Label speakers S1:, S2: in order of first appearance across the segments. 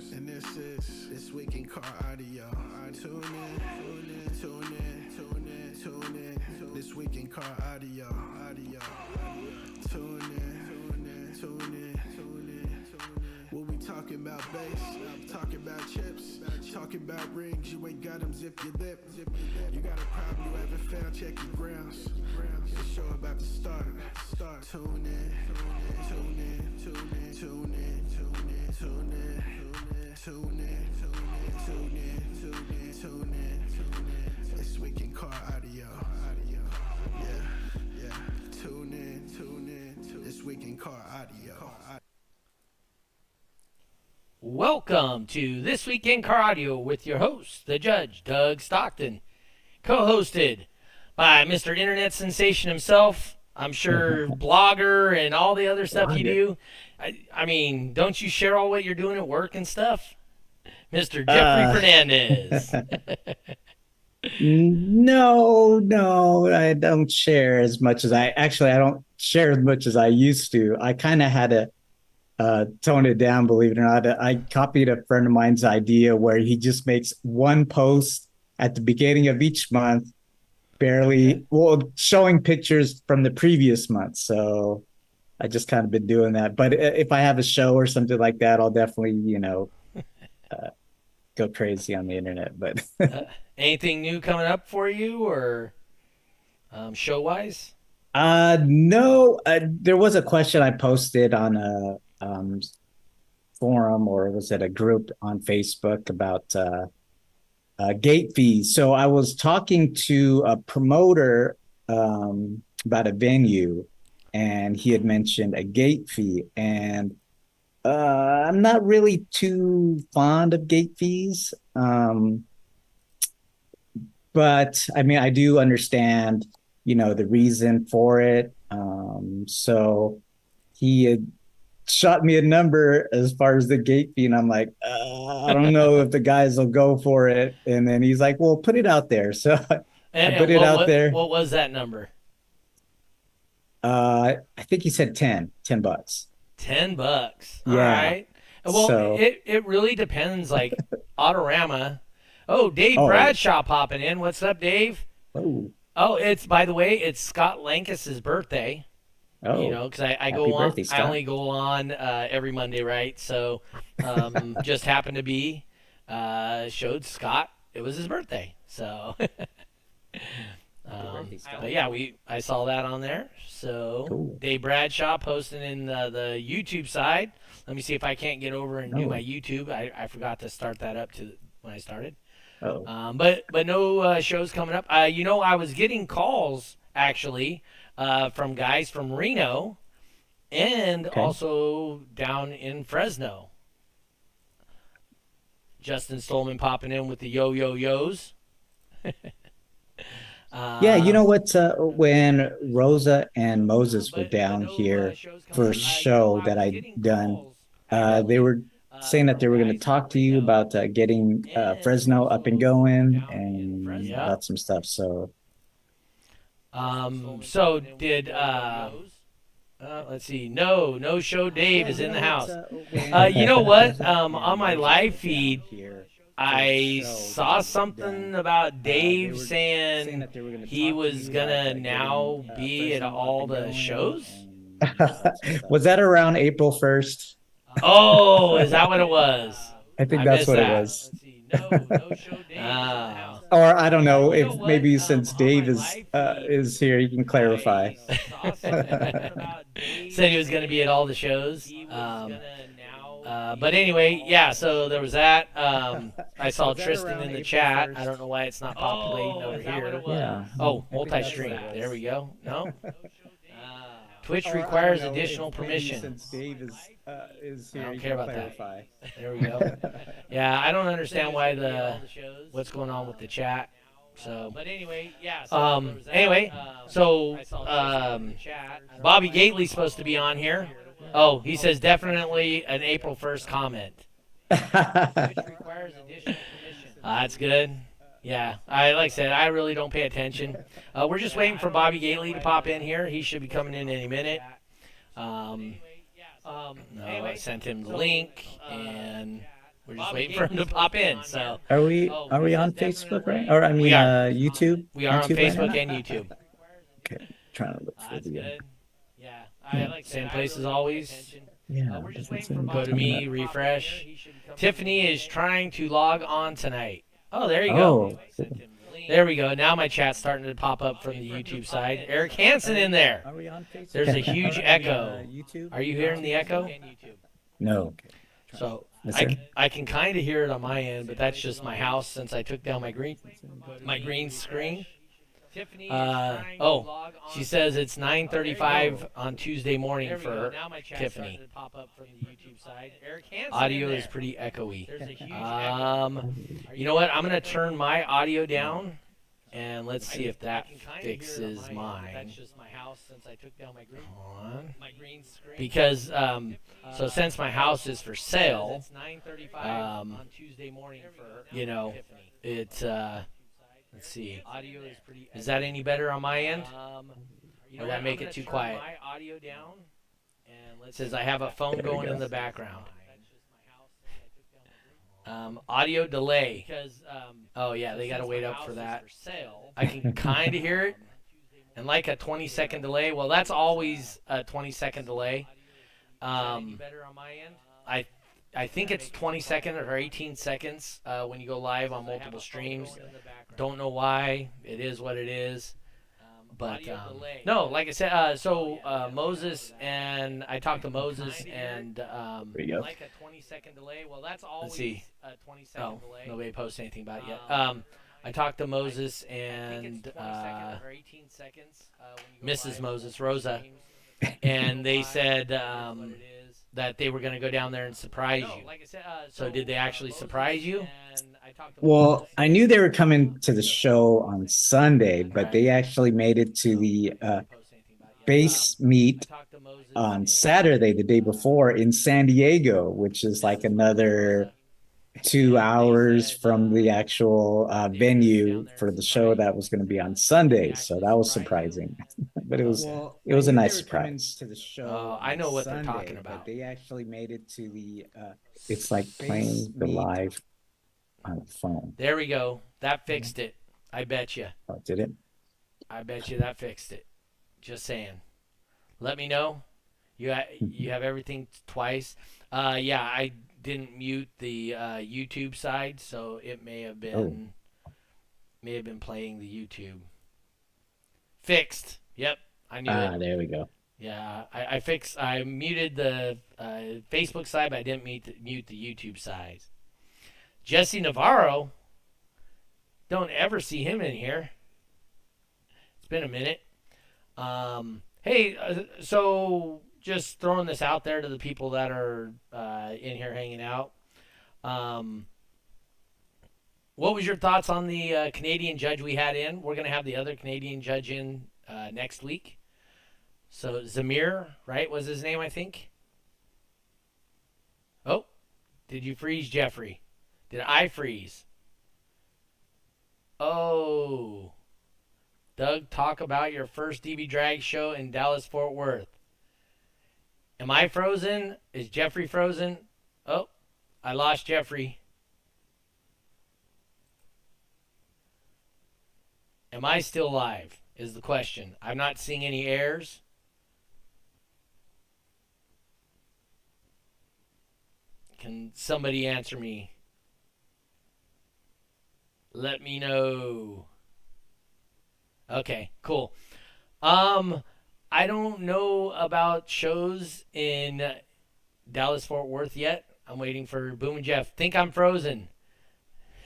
S1: And this is This Week in Car Audio. Tune in, tune in, tune in, tune in. This Week in Car Audio. Tune in, tune in, tune in. We'll be talking about bass, talking about chips, talking about rings. You ain't got them, zip your lip. You got a problem you haven't found, check your grounds. The show about to start. Tune in, tune in, tune in, tune in, tune in, tune in, tune in, tune in, tune in, tune in. This Week in Car Audio. Yeah. Tune in. This Week in Car Audio.
S2: Welcome to This Week in Car Audio with your host, the Judge, Doug Stockton, co-hosted by Mr. Internet Sensation himself. I'm sure blogger and all the other stuff you do. I mean, don't you share all what you're doing at work and stuff? Mr. Jeffrey Fernandez.
S3: No, I don't share as much as I don't share as much as I used to. I kind of had to tone it down, believe it or not. I copied a friend of mine's idea where he just makes one post at the beginning of each month, showing pictures from the previous month. So I just kind of been doing that. But if I have a show or something like that, I'll definitely, go crazy on the internet. But
S2: anything new coming up for you or show-wise?
S3: No, there was a question I posted on a forum, or was it a group on Facebook about gate fees. So I was talking to a promoter about a venue, and he had mentioned a gate fee, and I'm not really too fond of gate fees. But I mean, I do understand, the reason for it. So he had shot me a number as far as the gate fee, and I'm like, I don't know if the guys will go for it. And then he's like, well, put it out there. So I put it out there.
S2: What was that number?
S3: I think he said $10.
S2: $10. All
S3: Yeah.
S2: right. Well,
S3: So
S2: it really depends. Like Autorama. Oh, Dave Bradshaw popping in. What's up, Dave? Oh, by the way, it's Scott Lankis's birthday. Because I go on.
S3: Birthday, Scott.
S2: I only go on every Monday, right? So just happened to be showed Scott it was his birthday. So but yeah, I saw that on there. So
S3: Cool.
S2: Dave Bradshaw posting in the YouTube side. Let me see if I can't get over and do my YouTube. I forgot to start that up when I started. But no shows coming up. I was getting calls actually from guys from Reno and also down in Fresno. Justin Stolman popping in with the yo-yo-yos.
S3: Yeah, you know what? When Rosa and Moses were down here for a show that I'd done, they were saying that they were going to talk to you about getting Fresno up and going and about some stuff. So,
S2: so did let's see. No show. Dave is in the house. You know what? On my live feed, I saw something about Dave saying he was gonna now be at all the shows.
S3: was that around April 1st?
S2: Oh, is that what it was?
S3: I think that's what it was. Or I don't know if maybe since Dave is here, you can clarify.
S2: Said he was going to be at all the shows. But anyway, yeah. So there was that. I saw Tristan in the chat. I don't know why it's not populating over here.
S3: Yeah.
S2: Oh, multi-stream. There we go. No. Twitch requires additional permission.
S3: Since Dave is here,
S2: I don't
S3: you
S2: care
S3: can
S2: about
S3: clarify.
S2: that. There we go. Yeah, I don't understand why what's going on with the chat. So, but anyway, yeah. So Bobby Gately's supposed to be on here. Oh, he says definitely an April 1st comment. That's good. Yeah, like I said, I really don't pay attention. We're just waiting for Bobby Gately to pop in here. He should be coming in any minute. Sent him the link, and we're just waiting for him to pop in. So
S3: Are we on Facebook, right? Or I mean,
S2: we are.
S3: YouTube?
S2: We are on
S3: YouTube right
S2: Facebook
S3: now?
S2: and YouTube.
S3: Okay, trying to look for
S2: That's
S3: the.
S2: good. Yeah, same place as always.
S3: Yeah,
S2: We're just
S3: doesn't
S2: waiting
S3: seem
S2: for
S3: to be
S2: go to
S3: coming
S2: me,
S3: up.
S2: refresh. Tiffany is trying to log on tonight. Oh, there you
S3: Oh,
S2: go. There we go. Now my chat's starting to pop up from the YouTube side. Eric Hansen in there.
S3: are we on Facebook?
S2: There's a huge echo.
S3: YouTube?
S2: Are you hearing the echo?
S3: No.
S2: So
S3: Is there?
S2: I can kind of hear it on my end, but that's just my house since I took down my green screen. She says it's 9:35 on Tuesday morning for her, Tiffany. Audio is pretty echoey. You know what? I'm gonna turn my audio down, and let's see if that fixes mine. Hold on. Because so since my house is for sale, you know, it's let's see. Is that any better on my end? Or did I make it too quiet? It says I have a phone going in the background. Audio delay. Oh yeah, they gotta wait up for that. I can kind of hear it, and like a 20-second delay. Well, that's always a 20-second delay. I think it's 20 seconds or 18 seconds when you go live on multiple streams. Don't know why. It is what it is. But no, like I said, so Moses and I talked to Moses and
S3: There you go.
S2: like a 20-second delay. Well, that's always a 20-second delay. Nobody posted anything about it yet. I talked to Moses and Mrs. Moses, Rosa, and they said that they were going to go down there and surprise you. So did they actually surprise you?
S3: Well, I knew they were coming to the show on Sunday, but they actually made it to the base meet on Saturday, the day before, in San Diego, which is like another 2 hours from the actual venue for the show that was going to be on Sunday. So that was surprising, but it was a nice surprise.
S2: I know what they're talking about.
S3: They actually made it to the. It's like playing the live on the phone.
S2: There we go. That fixed it. I bet you.
S3: Oh, did it?
S2: I bet you that fixed it. Just saying. Let me know. You have everything twice. Yeah, I didn't mute the YouTube side, so it may have been playing the YouTube. Fixed. Yep, I knew it.
S3: There we go.
S2: Yeah, I muted the Facebook side, but I didn't mute the YouTube side. Jesse Navarro, don't ever see him in here. It's been a minute. Hey, so just throwing this out there to the people that are in here hanging out. What was your thoughts on the Canadian judge we had in? We're going to have the other Canadian judge in next week. So Zamir, right, was his name, I think? Oh, did you freeze, Jeffrey? Did I freeze? Oh. Doug, talk about your first DB Drag show in Dallas-Fort Worth. Am I frozen? Is Jeffrey frozen? Oh, I lost Jeffrey. Am I still live? Is the question. I'm not seeing any errors. Can somebody answer me? Let me know. Okay, cool. I don't know about shows in Dallas-Fort Worth yet. I'm waiting for Boom and Jeff. Think I'm frozen.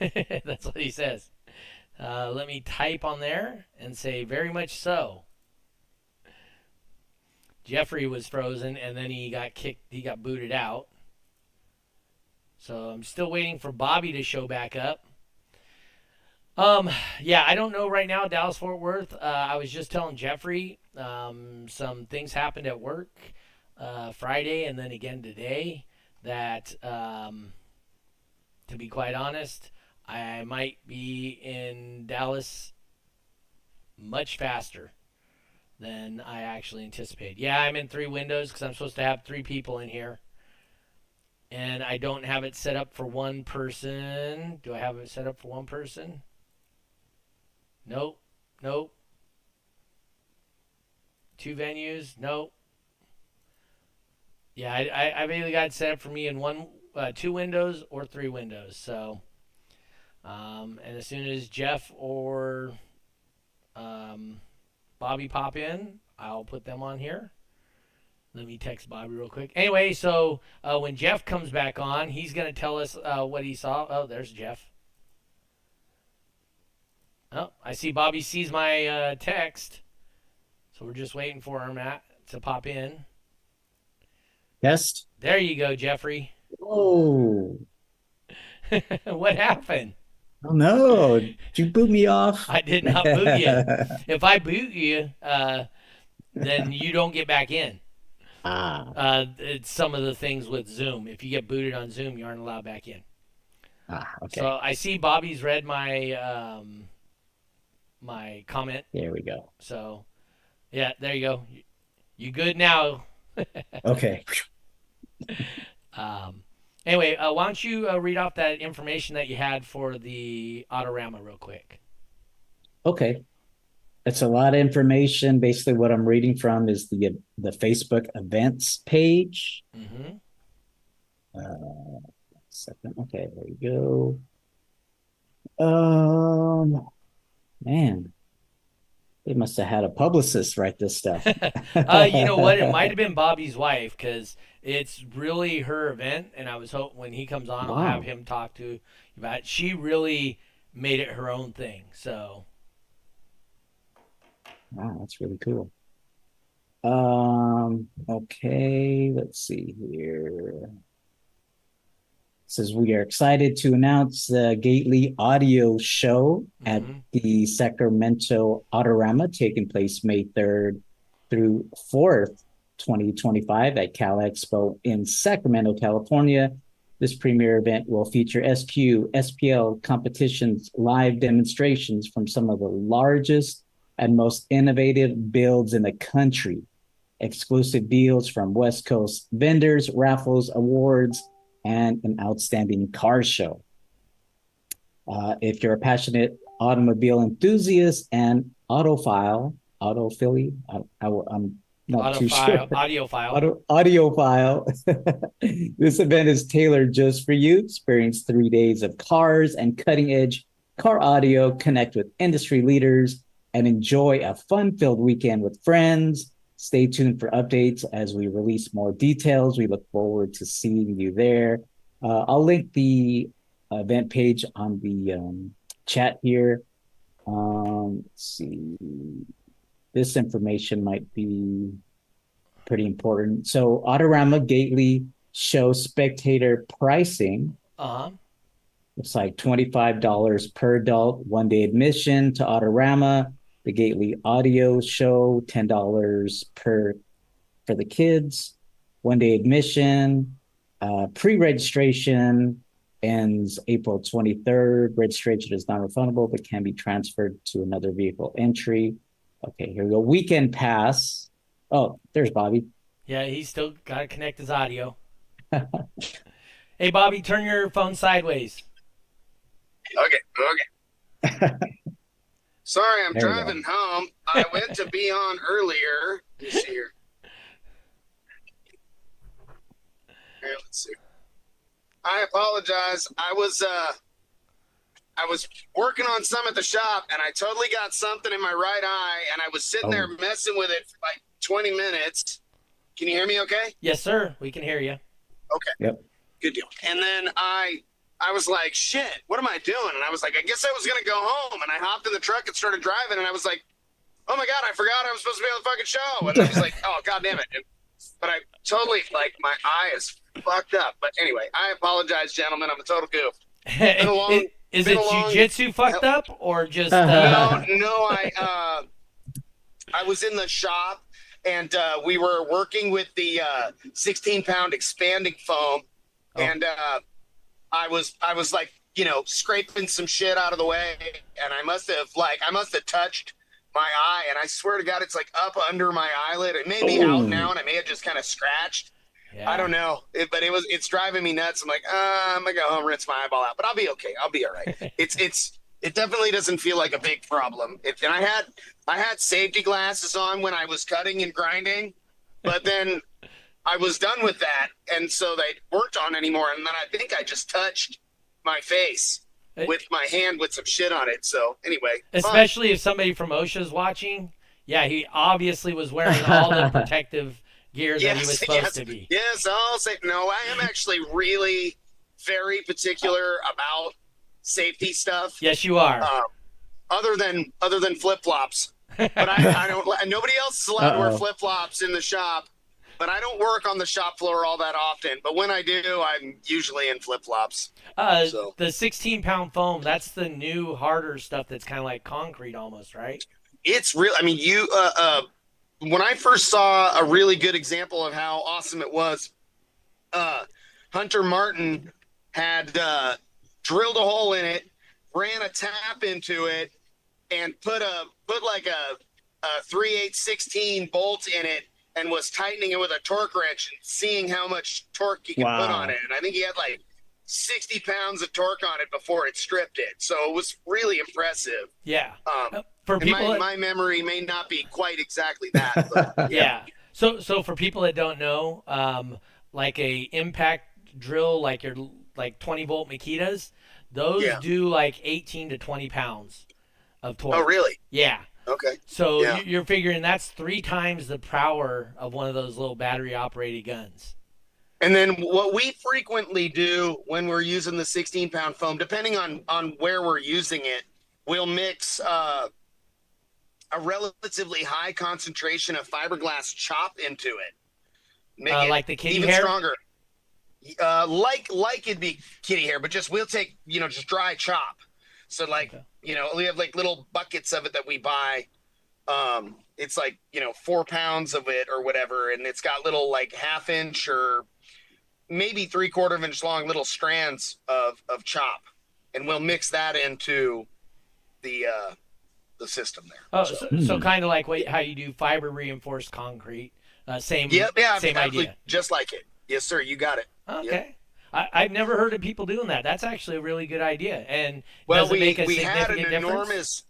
S2: That's what he says. Let me type on there and say very much so. Jeffrey was frozen and then he got booted out. So I'm still waiting for Bobby to show back up. Yeah, I don't know right now, Dallas-Fort Worth. I was just telling Jeffrey, some things happened at work Friday and then again today that, to be quite honest, I might be in Dallas much faster than I actually anticipated. Yeah, I'm in 3 windows because I'm supposed to have 3 people in here. And I don't have it set up for one person. Do I have it set up for one person? Nope. Nope. 2 venues? Nope. Yeah, I've either got it set up for me in 2 windows or 3 windows. So, and as soon as Jeff or Bobby pop in, I'll put them on here. Let me text Bobby real quick. Anyway, so when Jeff comes back on, he's going to tell us what he saw. Oh, there's Jeff. Oh, I see Bobby sees my text. So we're just waiting for him to pop in.
S3: Test.
S2: There you go, Jeffrey.
S3: Oh.
S2: What happened?
S3: Oh, no. Did you boot me off?
S2: I did not boot you. If I boot you, then you don't get back in. It's some of the things with Zoom. If you get booted on Zoom, you aren't allowed back in.
S3: Okay.
S2: So I see Bobby's read my my comment.
S3: There we go.
S2: So, yeah, there you go. You good now?
S3: Okay.
S2: Anyway, why don't you read off that information that you had for the Autorama real quick?
S3: Okay. It's a lot of information. Basically, what I'm reading from is the Facebook events page.
S2: Mm-hmm.
S3: Second. Okay, there you go. Man, they must have had a publicist write this stuff.
S2: You know what? It might have been Bobby's wife because it's really her event, and I was hoping when he comes on, I'll have him talk to you about it. She really made it her own thing. So.
S3: Wow, that's really cool. Okay, let's see here. It says we are excited to announce the Gately audio show at the Sacramento Autorama taking place May 3rd through 4th, 2025 at Cal Expo in Sacramento, California. This premier event will feature SQ, SPL competitions, live demonstrations from some of the largest and most innovative builds in the country, exclusive deals from West Coast vendors, raffles, awards, and an outstanding car show. If you're a passionate automobile enthusiast and autophile, I'm not too sure. Audiophile. This event is tailored just for you. Experience 3 days of cars and cutting-edge car audio, connect with industry leaders, and enjoy a fun-filled weekend with friends. Stay tuned for updates as we release more details. We look forward to seeing you there. I'll link the event page on the chat here. Let's see. This information might be pretty important. So Autorama Gately show spectator pricing. It's like $25 per adult, 1-day admission to Autorama. The Gately audio show, $10 for the kids, 1-day admission. Pre-registration ends April 23rd. Registration is non-refundable, but can be transferred to another vehicle entry. Okay, here we go. Weekend pass. Oh, there's Bobby.
S2: Yeah, he's still got to connect his audio. Hey, Bobby, turn your phone sideways.
S4: Okay. Sorry, I'm driving home. I went to be on earlier. Let me see here. Here, let's see. I apologize. I was working on some at the shop, and I totally got something in my right eye, and I was sitting there messing with it for like 20 minutes. Can you hear me okay?
S2: Yes, sir. We can hear you.
S4: Okay.
S3: Yep.
S4: Good deal. And then I was like, shit, what am I doing? And I was like, I guess I was going to go home. And I hopped in the truck and started driving. And I was like, oh my God, I forgot I was supposed to be on the fucking show. And I was like, oh, God damn it. But I totally, like, my eye is fucked up. But anyway, I apologize, gentlemen. I'm a total goof.
S2: Is it jujitsu fucked up or just?
S4: No, I was in the shop and we were working with the 16-pound expanding foam. And I was like, you know, scraping some shit out of the way, and I must have touched my eye, and I swear to God, it's like up under my eyelid. It may be out now, and I may have just kind of scratched.
S2: Yeah.
S4: I don't know, but it's driving me nuts. I'm like, I'm gonna go home, rinse my eyeball out, but I'll be okay. I'll be all right. It definitely doesn't feel like a big problem. And I had safety glasses on when I was cutting and grinding, but then I was done with that, and so they weren't on anymore. And then I think I just touched my face with my hand with some shit on it. So anyway,
S2: especially if somebody from OSHA's watching, yeah, he obviously was wearing all the protective gear that he was supposed to be.
S4: Yes, I'll say no. I am actually really very particular about safety stuff.
S2: Yes, you are.
S4: Other than flip flops, but I don't. Nobody else is allowed to wear flip flops in the shop. But I don't work on the shop floor all that often. But when I do, I'm usually in flip flops.
S2: The 16-pound foam, that's the new harder stuff that's kind of like concrete almost, right?
S4: It's real. I mean, when I first saw a really good example of how awesome it was, Hunter Martin had drilled a hole in it, ran a tap into it, and put like a 3/8/16 bolt in it, and was tightening it with a torque wrench and seeing how much torque he could put on it. And I think he had like 60 pounds of torque on it before it stripped it. So it was really impressive.
S2: Yeah. For people,
S4: my memory may not be quite exactly that. But
S2: yeah. So for people that don't know, like a impact drill, like your 20-volt Makitas, those do like 18 to 20 pounds of torque.
S4: Oh, really?
S2: Yeah.
S4: Okay.
S2: So you're figuring that's 3 times the power of one of those little battery-operated guns.
S4: And then what we frequently do when we're using the 16-pound foam, depending on where we're using it, we'll mix a relatively high concentration of fiberglass chop into it. Make it
S2: like the kitty
S4: even
S2: hair?
S4: Stronger. Like it'd be kitty hair, but we'll take, just dry chop. So we have like little buckets of it that we buy. It's like, 4 pounds of it or whatever. And it's got little like 1/2 inch or maybe 3/4 inch long little strands of chop. And we'll mix that into the system there.
S2: Oh, so kind of like how you do fiber reinforced concrete. Same idea.
S4: Just like it. Yes, sir. You got it.
S2: Okay.
S4: Yep.
S2: I've never heard of people doing that. That's actually a really good idea. And
S4: well,
S2: does it make a
S4: we had
S2: significant difference?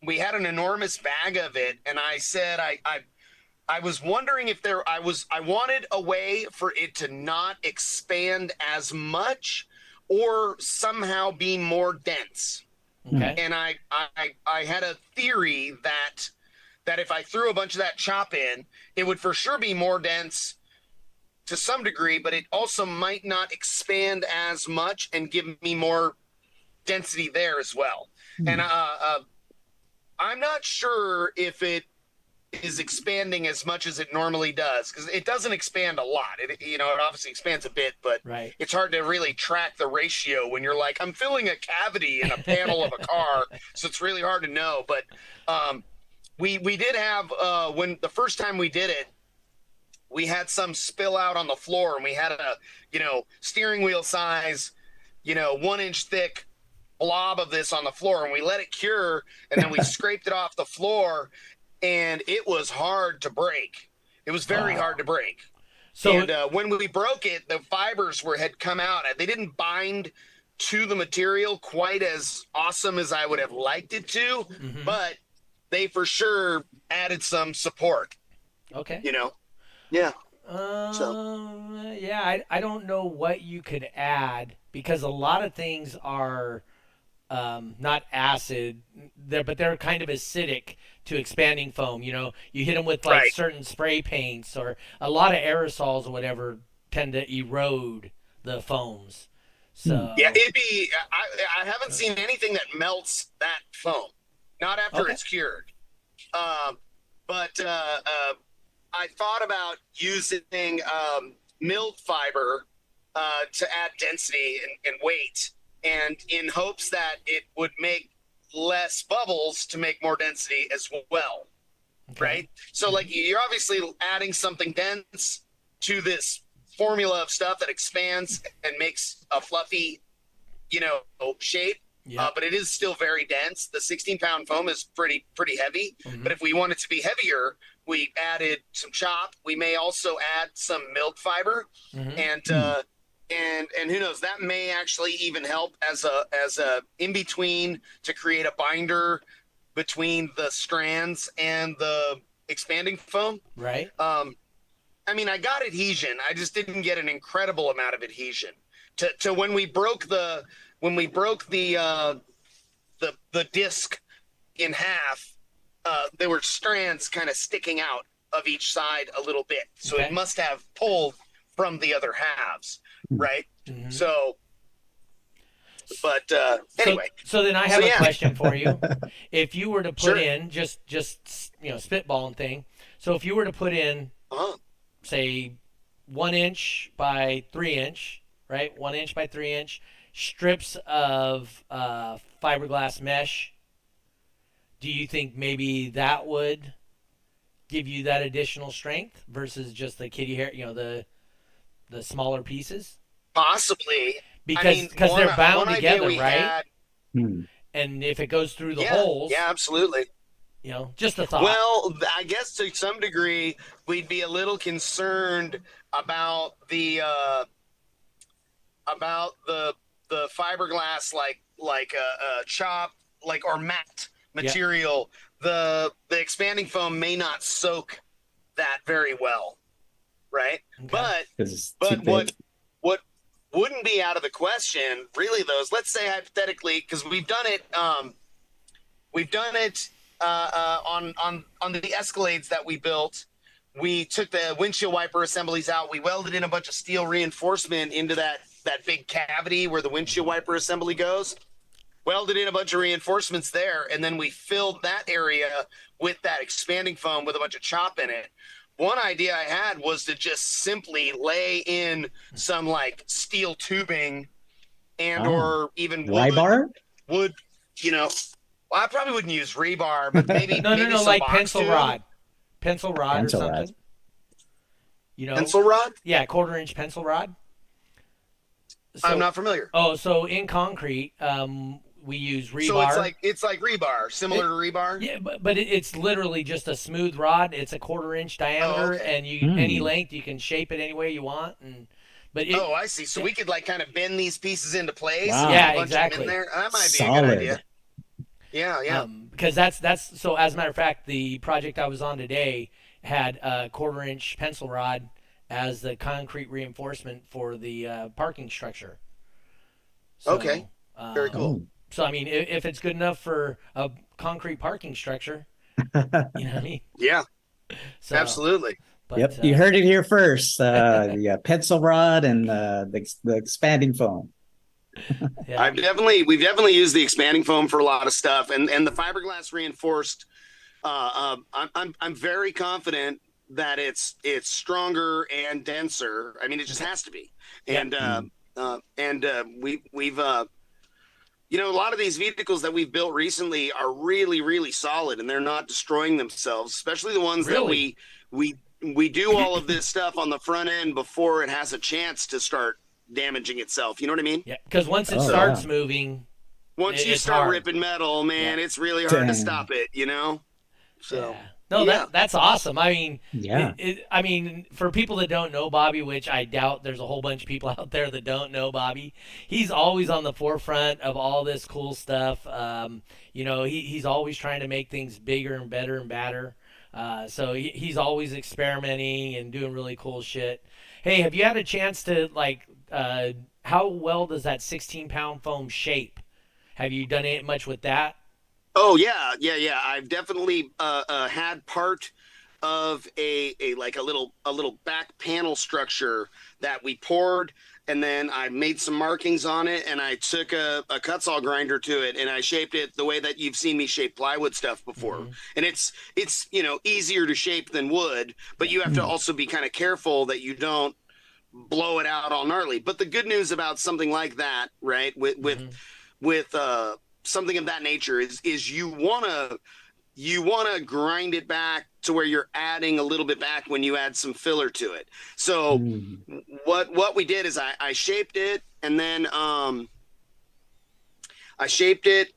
S4: We had an enormous bag of it, and I said I was wondering if I wanted a way for it to not expand as much or somehow be more dense.
S2: Okay.
S4: And I had a theory that if I threw a bunch of that chop in, it would for sure be more dense to some degree, but it also might not expand as much and give me more density there as well. And I'm not sure if it is expanding as much as it normally does, because it doesn't expand a lot. It obviously expands a bit, but it's hard to really track the ratio when you're like, I'm filling a cavity in a panel of a car, so it's really hard to know. But we did have when the first time we did it, we had some spill out on the floor, and we had a steering wheel size 1 inch thick blob of this on the floor, and we let it cure, and then we scraped it off the floor, and it was hard to break. It was very hard to break. So when we broke it, the fibers had come out. They didn't bind to the material quite as awesome as I would have liked it to, but they for sure added some support.
S2: Okay.
S4: Yeah.
S2: I don't know what you could add, because a lot of things are not acid, but they're kind of acidic to expanding foam. You hit them with like certain spray paints, or a lot of aerosols or whatever tend to erode the foams. So
S4: yeah, it'd be. I haven't seen anything that melts that foam, not after it's cured. But I thought about using milled fiber to add density and weight, and in hopes that it would make less bubbles to make more density as well. Right? So like you're obviously adding something dense to this formula of stuff that expands and makes a fluffy, shape. but it is still very dense. The 16-pound foam is pretty heavy.
S2: Mm-hmm.
S4: But if we want it to be heavier, we added some chop. We may also add some milled fiber, and who knows, that may actually even help as a in between to create a binder between the strands and the expanding foam.
S2: Right.
S4: I mean, I got adhesion. I just didn't get an incredible amount of adhesion. To when we broke the disc in half, there were strands kind of sticking out of each side a little bit. So it must have pulled from the other halves, right?
S2: Mm-hmm.
S4: So, but anyway.
S2: So then I have a question for you. If you were to put in just spitballing thing. So if you were to put in, say, 1 inch by 3 inch, right? 1 inch by 3 inch strips of fiberglass mesh, do you think maybe that would give you that additional strength versus just the kitty hair, the smaller pieces?
S4: Possibly.
S2: Because they're bound together, right?
S3: Hmm.
S2: And if it goes through the holes.
S4: Yeah, absolutely.
S2: Just a thought.
S4: Well, I guess to some degree, we'd be a little concerned about the fiberglass, like a chop, or matte material. The expanding foam may not soak that very well, right?
S2: Okay.
S4: But what wouldn't be out of the question, really, those. Let's say hypothetically, because we've done it on the Escalades that we built. We took the windshield wiper assemblies out. We welded in a bunch of steel reinforcement into that big cavity where the windshield wiper assembly goes. Welded in a bunch of reinforcements there, and then we filled that area with that expanding foam with a bunch of chop in it. One idea I had was to just simply lay in some steel tubing or even
S3: rebar.
S4: Wood, Well, I probably wouldn't use rebar, but maybe
S2: no, like pencil
S4: tube.
S2: rod or something.
S4: Pencil rod?
S2: Yeah, 1/4 inch pencil rod. So,
S4: I'm not familiar.
S2: Oh, so in concrete, we use rebar.
S4: So it's like rebar, similar to rebar.
S2: Yeah, but it's literally just a smooth rod. It's a 1/4 inch diameter, and any length you can shape it any way you want.
S4: I see. So we could kind of bend these pieces into place.
S3: Wow.
S4: And
S2: Yeah,
S4: a bunch
S2: exactly.
S4: of them in there. That might be
S3: Solid.
S4: a good idea. Yeah.
S2: Because that's so. As a matter of fact, the project I was on today had a 1/4 inch pencil rod as the concrete reinforcement for the parking structure. So,
S4: okay. Very cool.
S2: So I mean, if it's good enough for a concrete parking structure, you know what I mean?
S4: Yeah.
S2: So,
S4: Absolutely.
S2: But,
S3: you heard it here first. The pencil rod and the expanding foam.
S2: Yeah.
S4: We've definitely used the expanding foam for a lot of stuff, and the fiberglass reinforced. I'm very confident that it's stronger and denser. I mean, it just has to be. And we've a lot of these vehicles that we've built recently are really, really solid, and they're not destroying themselves. Especially the ones that we do all of this stuff on the front end before it has a chance to start damaging itself. You know what I mean?
S2: Yeah, because once it starts moving,
S4: once you start ripping metal, man, it's really hard to stop it. So.
S2: Yeah. No, that's awesome. I mean,
S3: yeah.
S2: For people that don't know Bobby, which I doubt there's a whole bunch of people out there that don't know Bobby, he's always on the forefront of all this cool stuff. He's always trying to make things bigger and better and badder. So he's always experimenting and doing really cool shit. Hey, have you had a chance to how well does that 16-pound foam shape? Have you done much with that?
S4: Oh yeah. I've definitely had part of a little back panel structure that we poured, and then I made some markings on it, and I took a cut-saw grinder to it, and I shaped it the way that you've seen me shape plywood stuff before. Mm-hmm. And it's easier to shape than wood, but you have to also be kind of careful that you don't blow it out all gnarly. But the good news about something like that, right, with something of that nature is you want to grind it back to where you're adding a little bit back when you add some filler to it. So what we did is I shaped it, and then I shaped it,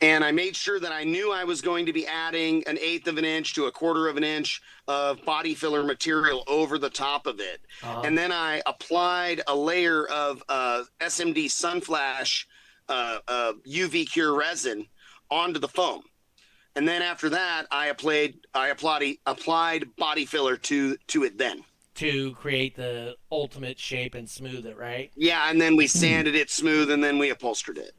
S4: and I made sure that I knew I was going to be adding 1/8 of an inch to 1/4 of an inch of body filler material over the top of it. And then I applied a layer of SMD Sunflash UV Cure resin onto the foam. And then after that, I applied body filler to it then.
S2: To create the ultimate shape and smooth it, right?
S4: Yeah, and then we sanded it smooth, and then we upholstered it.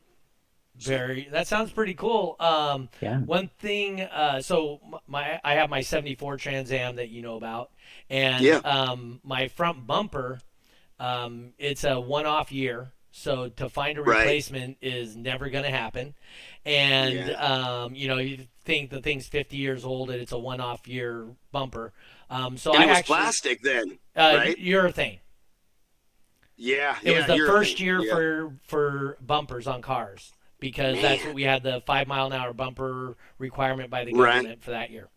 S2: That sounds pretty cool.
S3: Yeah.
S2: One thing, so I have my 74 Trans Am that you know about, and my front bumper, it's a one-off year, so to find a replacement is never going to happen. And you think the thing's 50 years old and it's a one-off year bumper. So
S4: and
S2: it was
S4: plastic then, right?
S2: Urethane.
S4: Yeah,
S2: it was the
S4: urethane.
S2: first year for bumpers on cars. Because that's what we had, the 5 mile an hour bumper requirement by the government for that year.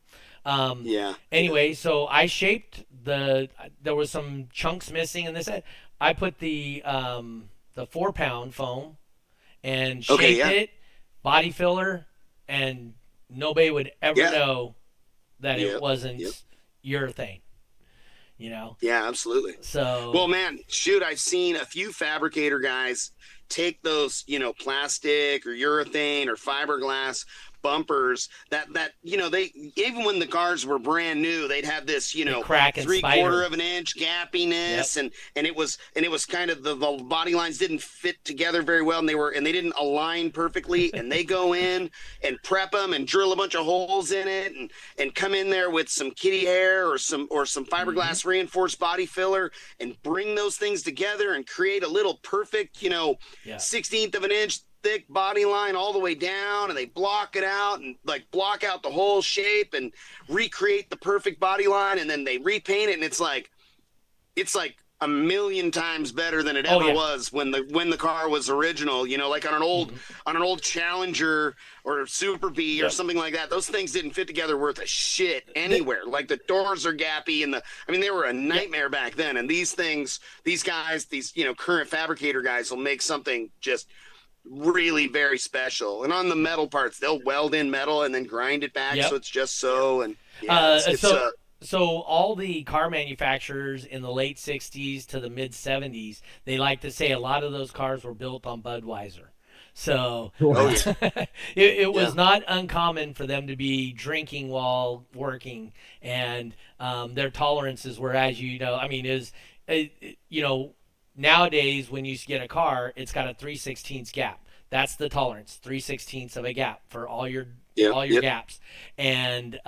S2: Anyway, so I shaped there was some chunks missing in this. I put the 4-pound foam and shaped it, body filler, and nobody would ever know that it wasn't urethane.
S4: Yeah, absolutely.
S2: So,
S4: well, man, shoot, I've seen a few fabricator guys take those, plastic or urethane or fiberglass bumpers that they, even when the cars were brand new, they'd have this,
S2: crack and
S4: 3/4 of an inch gappiness, and it was kind of the body lines didn't fit together very well, and they didn't align perfectly, and they go in and prep them and drill a bunch of holes in it and come in there with some kitty hair or some fiberglass reinforced body filler and bring those things together and create a little perfect 1/16 of an inch thick body line all the way down, and they block it out and block out the whole shape and recreate the perfect body line, and then they repaint it, and it's like a million times better than it ever was when the car was original, like on an old Challenger or Super Bee or something like that. Those things didn't fit together worth a shit anywhere. Like the doors are gappy and they were a nightmare back then. And these guys, current fabricator guys will make something just really very special. And on the metal parts, they'll weld in metal and then grind it back so it's just so. And
S2: so all the car manufacturers in the late 60s to the mid 70s, they like to say a lot of those cars were built on Budweiser. So it was not uncommon for them to be drinking while working, and their tolerances were, as nowadays, when you get a car, it's got a 3/16 gap. That's the tolerance, 3/16 of a gap for all your gaps. And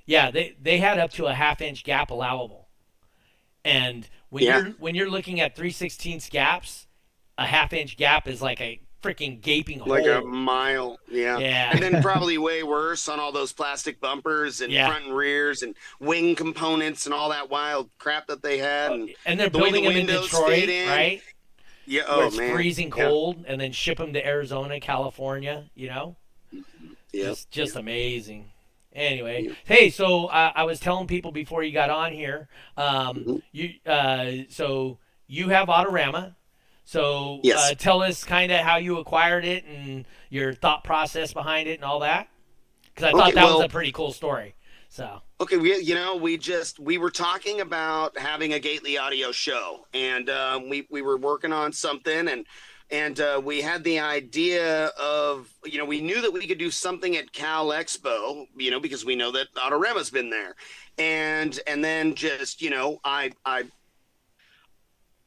S2: they had up to a 1/2 inch gap allowable. And when you're looking at 3/16 gaps, a 1/2 inch gap is like a freaking gaping hole.
S4: Like a mile, and then probably way worse on all those plastic bumpers and front and rears and wing components and all that wild crap that they had.
S2: And they're building them in Detroit, right?
S4: Yeah,
S2: where it's freezing cold, and then ship them to Arizona, California. Just amazing. Anyway, hey, so I was telling people before you got on here, you have Autorama. So tell us kind of how you acquired it and your thought process behind it and all that, because I thought that was a pretty cool story. So
S4: we were talking about having a Gately audio show, and we were working on something, and we had the idea of we knew that we could do something at Cal Expo, because we know that Autorama's been there, and then just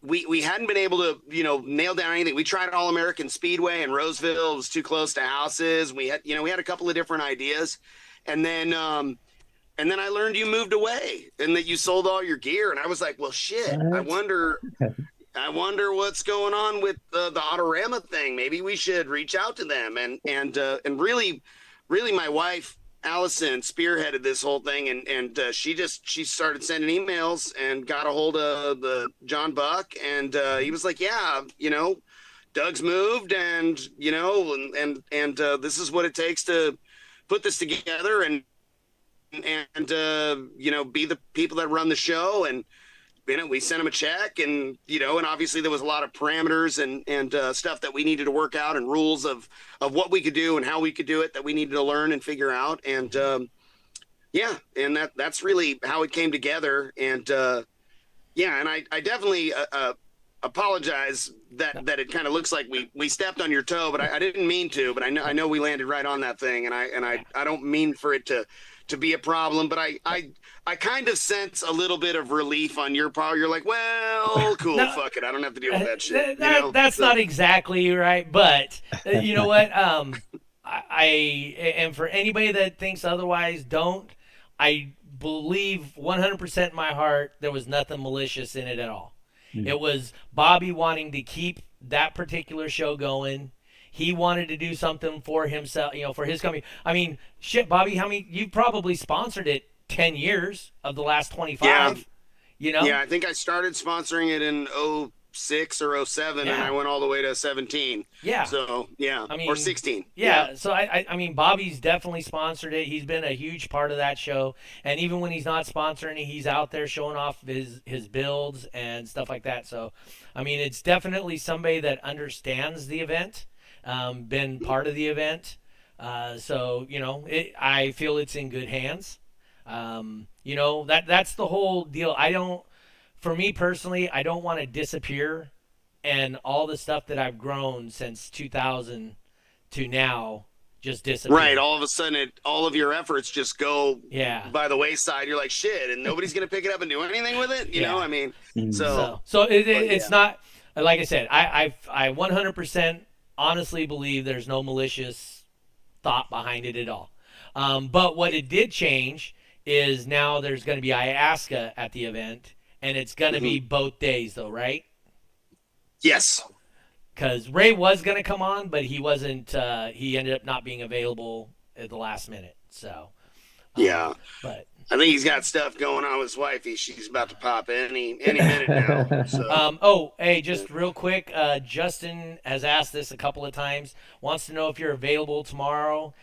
S4: We hadn't been able to, nail down anything. We tried All American Speedway in Roseville. It was too close to houses. We had a couple of different ideas, and then I learned you moved away and that you sold all your gear. And I was like, well, shit. I wonder what's going on with the Autorama thing. Maybe we should reach out to them. And really, my wife Allison spearheaded this whole thing, and she started sending emails and got a hold of the John Buck, and he was like, Doug's moved, and this is what it takes to put this together and be the people that run the show, and we sent him a check, and and obviously there was a lot of parameters and stuff that we needed to work out, and rules of what we could do and how we could do it that we needed to learn and figure out. And yeah, and that's really how it came together. And yeah, and I definitely apologize that it kind of looks like we stepped on your toe, but I didn't mean to. But I know we landed right on that thing, and I don't mean for it to be a problem, but I kind of sense a little bit of relief on your part. You're like, well, cool,
S2: No,
S4: fuck it, I don't have to deal with that shit.
S2: That's not exactly right, but you know what? And for anybody that thinks otherwise, I believe 100% in my heart there was nothing malicious in it at all. It was Bobby wanting to keep that particular show going. He wanted to do something for himself, for his company. I mean, shit, Bobby, you probably sponsored it 10 years of the last 25.
S4: Yeah. Yeah, I think I started sponsoring it in 06 or 07, and I went all the way to 17.
S2: Yeah.
S4: So, yeah, I mean, or 16.
S2: Yeah. So, I mean, Bobby's definitely sponsored it. He's been a huge part of that show. And even when he's not sponsoring it, he's out there showing off his builds and stuff like that. So, I mean, it's definitely somebody that understands the event. Been part of the event. So, I feel it's in good hands. That's the whole deal. For me personally, I don't want to disappear, and all the stuff that I've grown since 2000 to now just disappear.
S4: Right. All of a sudden, all of your efforts just go by the wayside. You're like, shit, and nobody's going to pick it up and do anything with it. You know, I mean, so
S2: it's not, like I said, I 100% honestly believe there's no malicious thought behind it at all. But what it did change is now there's going to be IASCA at the event, and it's going to be both days, though, right?
S4: Yes.
S2: Because Ray was going to come on, but he wasn't. He ended up not being available at the last minute. So.
S4: Yeah.
S2: But
S4: I think he's got stuff going on with his wifey. She's about to pop any minute now. So.
S2: Hey, just real quick, Justin has asked this a couple of times. Wants to know if you're available tomorrow.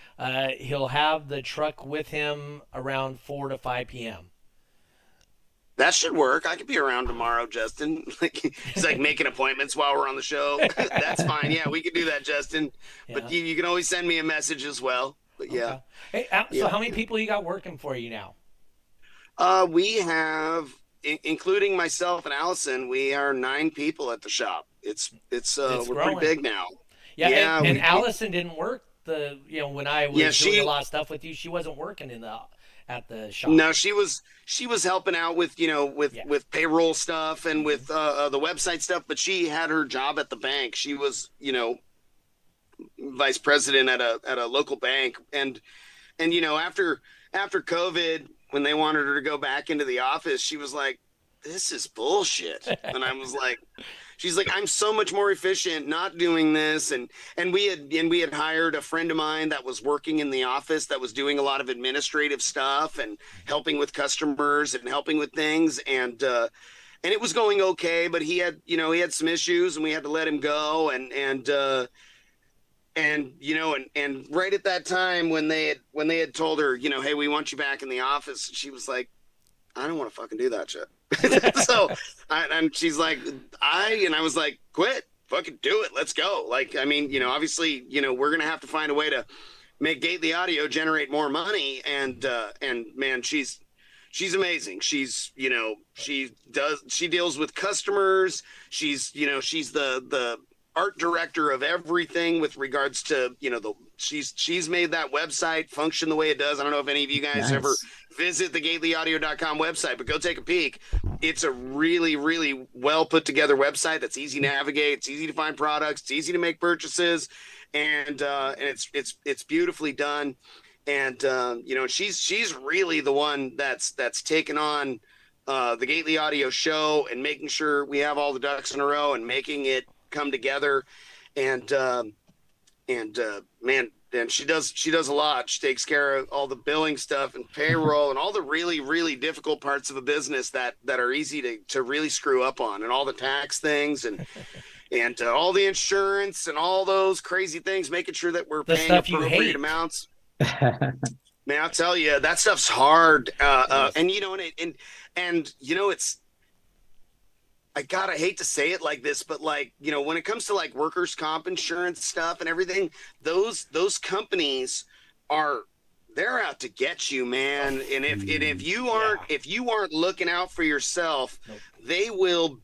S2: He'll have the truck with him around 4 to 5 p.m.
S4: That should work. I could be around tomorrow, Justin. He's like making appointments while we're on the show. That's fine. Yeah, we could do that, Justin. Yeah. But you can always send me a message as well. But yeah.
S2: Okay. Hey, so how many people you got working for you now?
S4: We have, including myself and Allison, we are 9 people at the shop. It's we're
S2: growing.
S4: pretty big now.
S2: Yeah, and Allison didn't work when I was doing a lot of stuff with you. She wasn't working at the shop.
S4: No, she was helping out with with payroll stuff and with the website stuff, but she had her job at the bank. She was vice president at a local bank, and after COVID, when they wanted her to go back into the office, she was like, this is bullshit. And I was like, she's like, I'm so much more efficient not doing this. And we had hired a friend of mine that was working in the office that was doing a lot of administrative stuff and helping with customers and helping with things. And it was going okay, but he had some issues, and we had to let him go. And right at that time when they had told her, hey, we want you back in the office, she was like, I don't want to fucking do that shit. So, and she's like, I was like, quit, fucking do it. Let's go. Like, I mean, obviously, we're going to have to find a way to make Gately Audio generate more money. And man, she's amazing. She's, she deals with customers. She's the art director of everything with regards to, she's made that website function the way it does. I don't know if any of you guys ever visit the gatelyaudio.com website, but go take a peek. It's a really, really well put together website that's easy to navigate. It's easy to find products. It's easy to make purchases, and it's beautifully done. And she's really the one that's taken on the Gately Audio show and making sure we have all the ducks in a row and making it come together. And man, and she does a lot. She takes care of all the billing stuff and payroll and all the really, really difficult parts of a business that are easy to really screw up on, and all the tax things and all the insurance and all those crazy things, making sure that we're paying appropriate amounts. Man, I'll tell you, that stuff's hard. And it's I hate to say it like this, but like, you know, when it comes to like workers' comp insurance stuff and everything, those companies they're out to get you, man. And if you aren't looking out for yourself, they will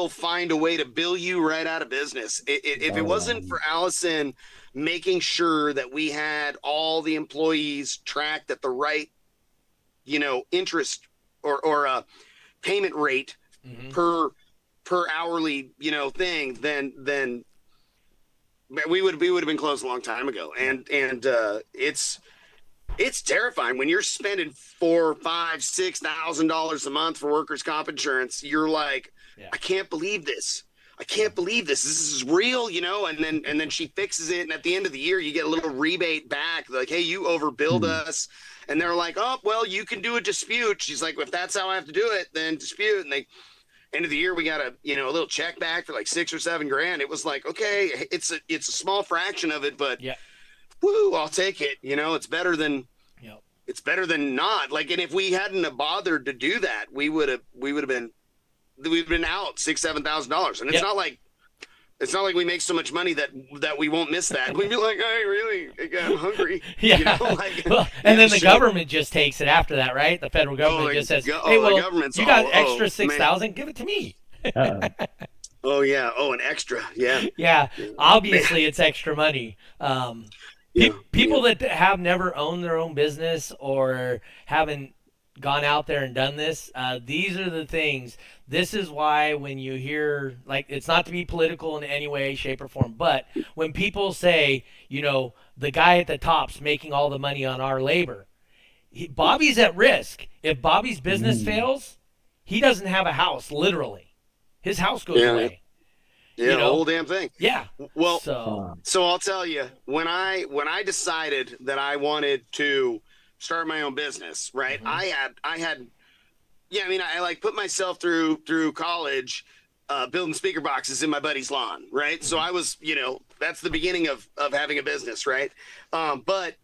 S4: find a way to bill you right out of business. If it wasn't for Allison making sure that we had all the employees tracked at the right, you know, interest or payment rate per hourly, you know, thing, then we would have been closed a long time ago. And it's terrifying when you're spending $4,000, $5,000, $6,000 a month for workers' comp insurance. You're like, I can't believe this. I can't believe this. This is real, you know. And then she fixes it, and at the end of the year, you get a little rebate back, like, hey, you overbilled us. And they're like, oh, well, you can do a dispute. She's like, well, if that's how I have to do it, then dispute. And they, end of the year, we got a little check back for like $6,000 or $7,000. It was like, okay, it's a small fraction of it, but woo, I'll take it. You know, it's better than not. Like, and if we hadn't have bothered to do that, we would have been out $6,000-$7,000. And it's not like we make so much money that we won't miss that. We'd be like, I'm hungry.
S2: Yeah.
S4: You know, like,
S2: well, and then the government just takes it after that, right? The federal government just says, hey, well, you got extra 6,000, give it to me.
S4: Oh, yeah. Oh, an extra. Yeah.
S2: Yeah. Obviously, it's extra money. People that have never owned their own business or haven't gone out there and done this, these are the things. This is why when you hear, like, it's not to be political in any way, shape, or form, but when people say, you know, the guy at the top's making all the money on our labor, Bobby's at risk. If Bobby's business fails, he doesn't have a house, literally. His house goes away.
S4: Yeah, you know? The whole damn thing.
S2: Yeah.
S4: Well, so I'll tell you, when I decided that I wanted to start my own business, right? I had I like put myself through college building speaker boxes in my buddy's lawn, right? So I was, you know, that's the beginning of having a business, right? But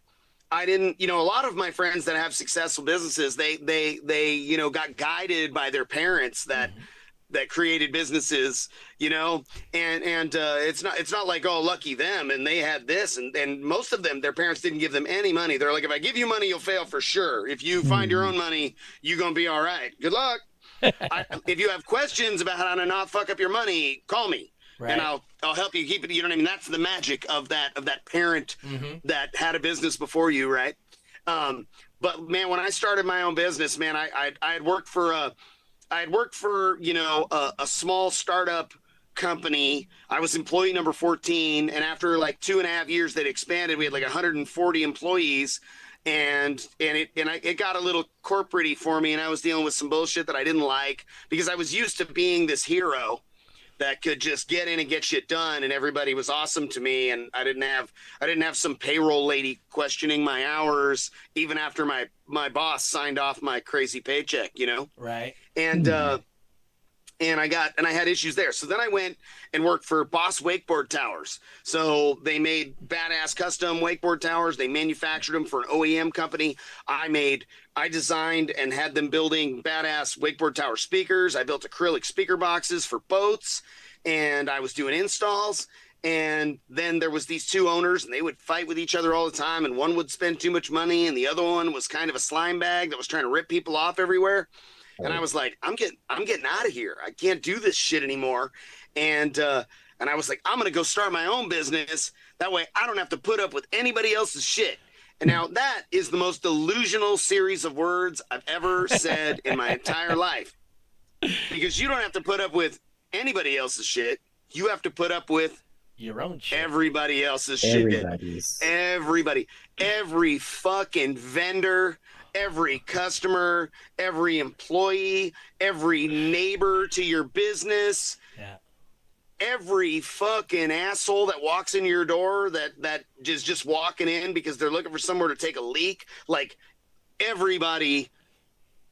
S4: I didn't, you know, a lot of my friends that have successful businesses, they you know, got guided by their parents that created businesses, you know, and it's not like, oh, lucky them and they had this, and most of them, their parents didn't give them any money. They're like, if I give you money, you'll fail for sure. If you find your own money, you're gonna be all right. Good luck. If you have questions about how to not fuck up your money, call me, and I'll help you keep it. You know what I mean? That's the magic of that parent that had a business before you, right? But man, when I started my own business, man, I had worked for, you know, a small startup company. I was employee number 14. And after like 2.5 years, they'd expanded. We had like 140 employees, and it got a little corporate-y for me. And I was dealing with some bullshit that I didn't like, because I was used to being this hero that could just get in and get shit done, and everybody was awesome to me, and I didn't have some payroll lady questioning my hours even after my boss signed off my crazy paycheck, you know? Right. And I had issues there. So then I went and worked for Boss Wakeboard Towers. So they made badass custom wakeboard towers. They manufactured them for an OEM company. I designed and had them building badass wakeboard tower speakers. I built acrylic speaker boxes for boats, and I was doing installs. And then there was these two owners, and they would fight with each other all the time. And one would spend too much money, and the other one was kind of a slime bag that was trying to rip people off everywhere. And I was like, I'm getting out of here. I can't do this shit anymore. And I was like, I'm going to go start my own business. That way I don't have to put up with anybody else's shit. And now that is the most delusional series of words I've ever said in my entire life. Because you don't have to put up with anybody else's shit. You have to put up with
S2: your own shit.
S4: Everybody else's shit. Everybody. Every fucking vendor, every customer, every employee, every neighbor to your business, every fucking asshole that walks in your door that is just walking in because they're looking for somewhere to take a leak. Like, everybody,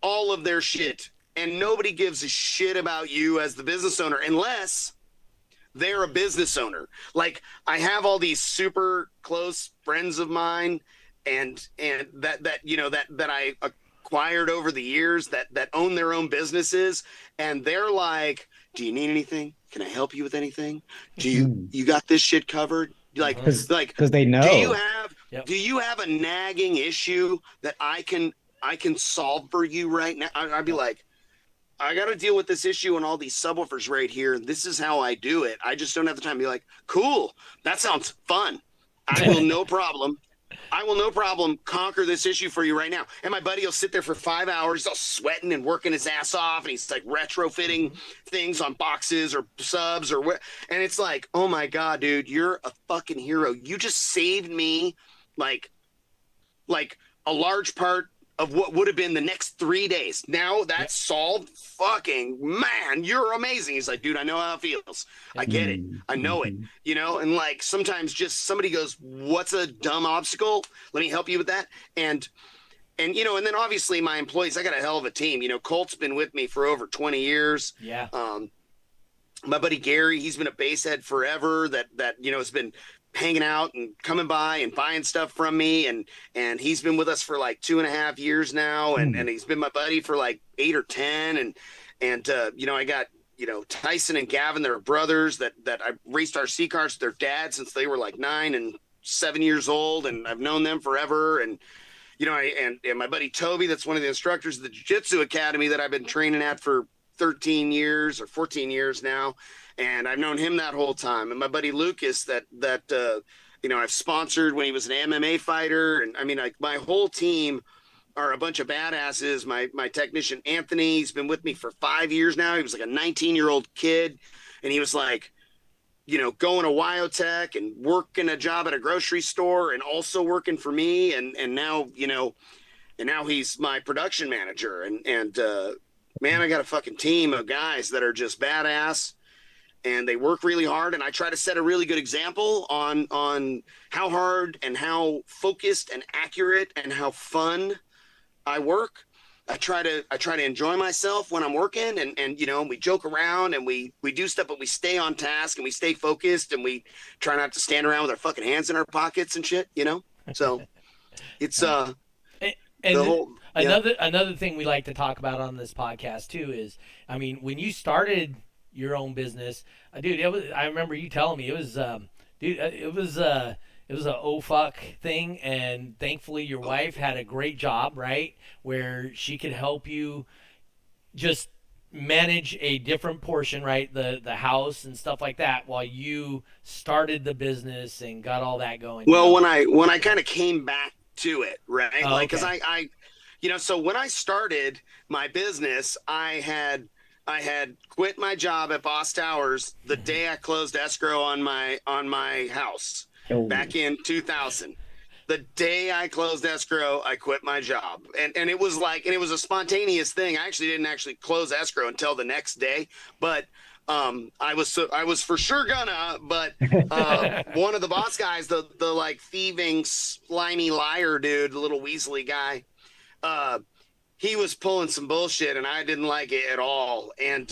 S4: all of their shit. And nobody gives a shit about you as the business owner unless they're a business owner. Like, I have all these super close friends of mine and that I acquired over the years that own their own businesses, and they're like, do you need anything? Can I help you with anything? Do you got this shit covered? Like
S3: they know.
S4: Do you have a nagging issue that I can solve for you right now? I'd be like, I got to deal with this issue and all these subwoofers right here. This is how I do it. I just don't have the time to be like, cool, that sounds fun. I will no problem conquer this issue for you right now. And my buddy will sit there for 5 hours, he's all sweating and working his ass off, and he's like retrofitting things on boxes or subs or what. And it's like, oh my God, dude, you're a fucking hero. You just saved me like a large part of what would have been the next 3 days. Now that's solved. Fucking man, you're amazing. He's like, dude, I know how it feels. I get it. I know it. You know, and like sometimes just somebody goes, what's a dumb obstacle? Let me help you with that. And you know, and then obviously my employees, I got a hell of a team. You know, Colt's been with me for over 20 years.
S2: Yeah.
S4: My buddy Gary, he's been a base head forever that you know has been hanging out and coming by and buying stuff from me, and he's been with us for like 2.5 years now, and he's been my buddy for like 8 or 10, and you know, I got, you know, Tyson and Gavin, they're brothers that I raced RC cars with their dad since they were like 9 and 7 years old, and I've known them forever. And you know, and my buddy Toby, that's one of the instructors of the Jiu-Jitsu Academy that I've been training at for 13 years or 14 years now. And I've known him that whole time. And my buddy Lucas that you know, I've sponsored when he was an MMA fighter. And I mean, like my whole team are a bunch of badasses. My technician, Anthony, he's been with me for 5 years now. He was like a 19-year-old kid. And he was like, you know, going to Wyotech and working a job at a grocery store and also working for me. And now, you know, and now he's my production manager. And man, I got a fucking team of guys that are just badass. And they work really hard, and I try to set a really good example on how hard and how focused and accurate and how fun I work. I try to enjoy myself when I'm working, and you know, we joke around and we do stuff, but we stay on task and we stay focused, and we try not to stand around with our fucking hands in our pockets and shit, you know. So it's
S2: another thing we like to talk about on this podcast too is, I mean, when you started your own business, dude, I remember you telling me it was a oh fuck thing, and thankfully your wife had a great job, right, where she could help you just manage a different portion, right, the house and stuff like that, while you started the business and got all that going.
S4: Well, when I kind of came back to it, right, like, because I you know, so when I started my business, I had quit my job at Boss Towers the day I closed escrow on my house back in 2000. The day I closed escrow, I quit my job. And it was like, and it was a spontaneous thing. I actually didn't close escrow until the next day, but I was for sure gonna, but one of the boss guys, the like thieving, slimy liar dude, the little Weasley guy, he was pulling some bullshit, and I didn't like it at all. And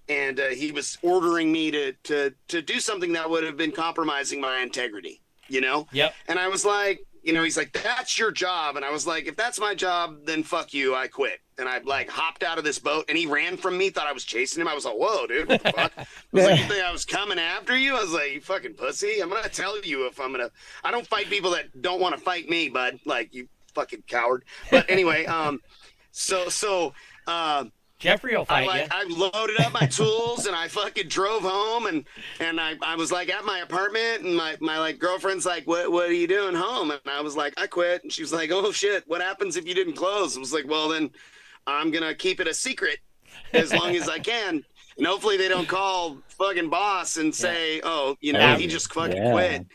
S4: he was ordering me to do something that would have been compromising my integrity, you know?
S2: Yep.
S4: And I was like, you know, he's like, that's your job. And I was like, if that's my job, then fuck you, I quit. And I like hopped out of this boat, and he ran from me, thought I was chasing him. I was like, whoa, dude, what the fuck? I was like, you think I was coming after you? I was like, you fucking pussy. I'm going to tell you if I don't fight people that don't want to fight me, bud. Like, you fucking coward. But anyway,
S2: Jeffrey will fight you.
S4: I loaded up my tools and I fucking drove home, and I was like at my apartment, and my like girlfriend's like, what are you doing home? And I was like, I quit. And she was like, oh shit, what happens if you didn't close? I was like, well, then I'm gonna keep it a secret as long as I can, and hopefully they don't call fucking boss and say, oh, you know, he just fucking quit.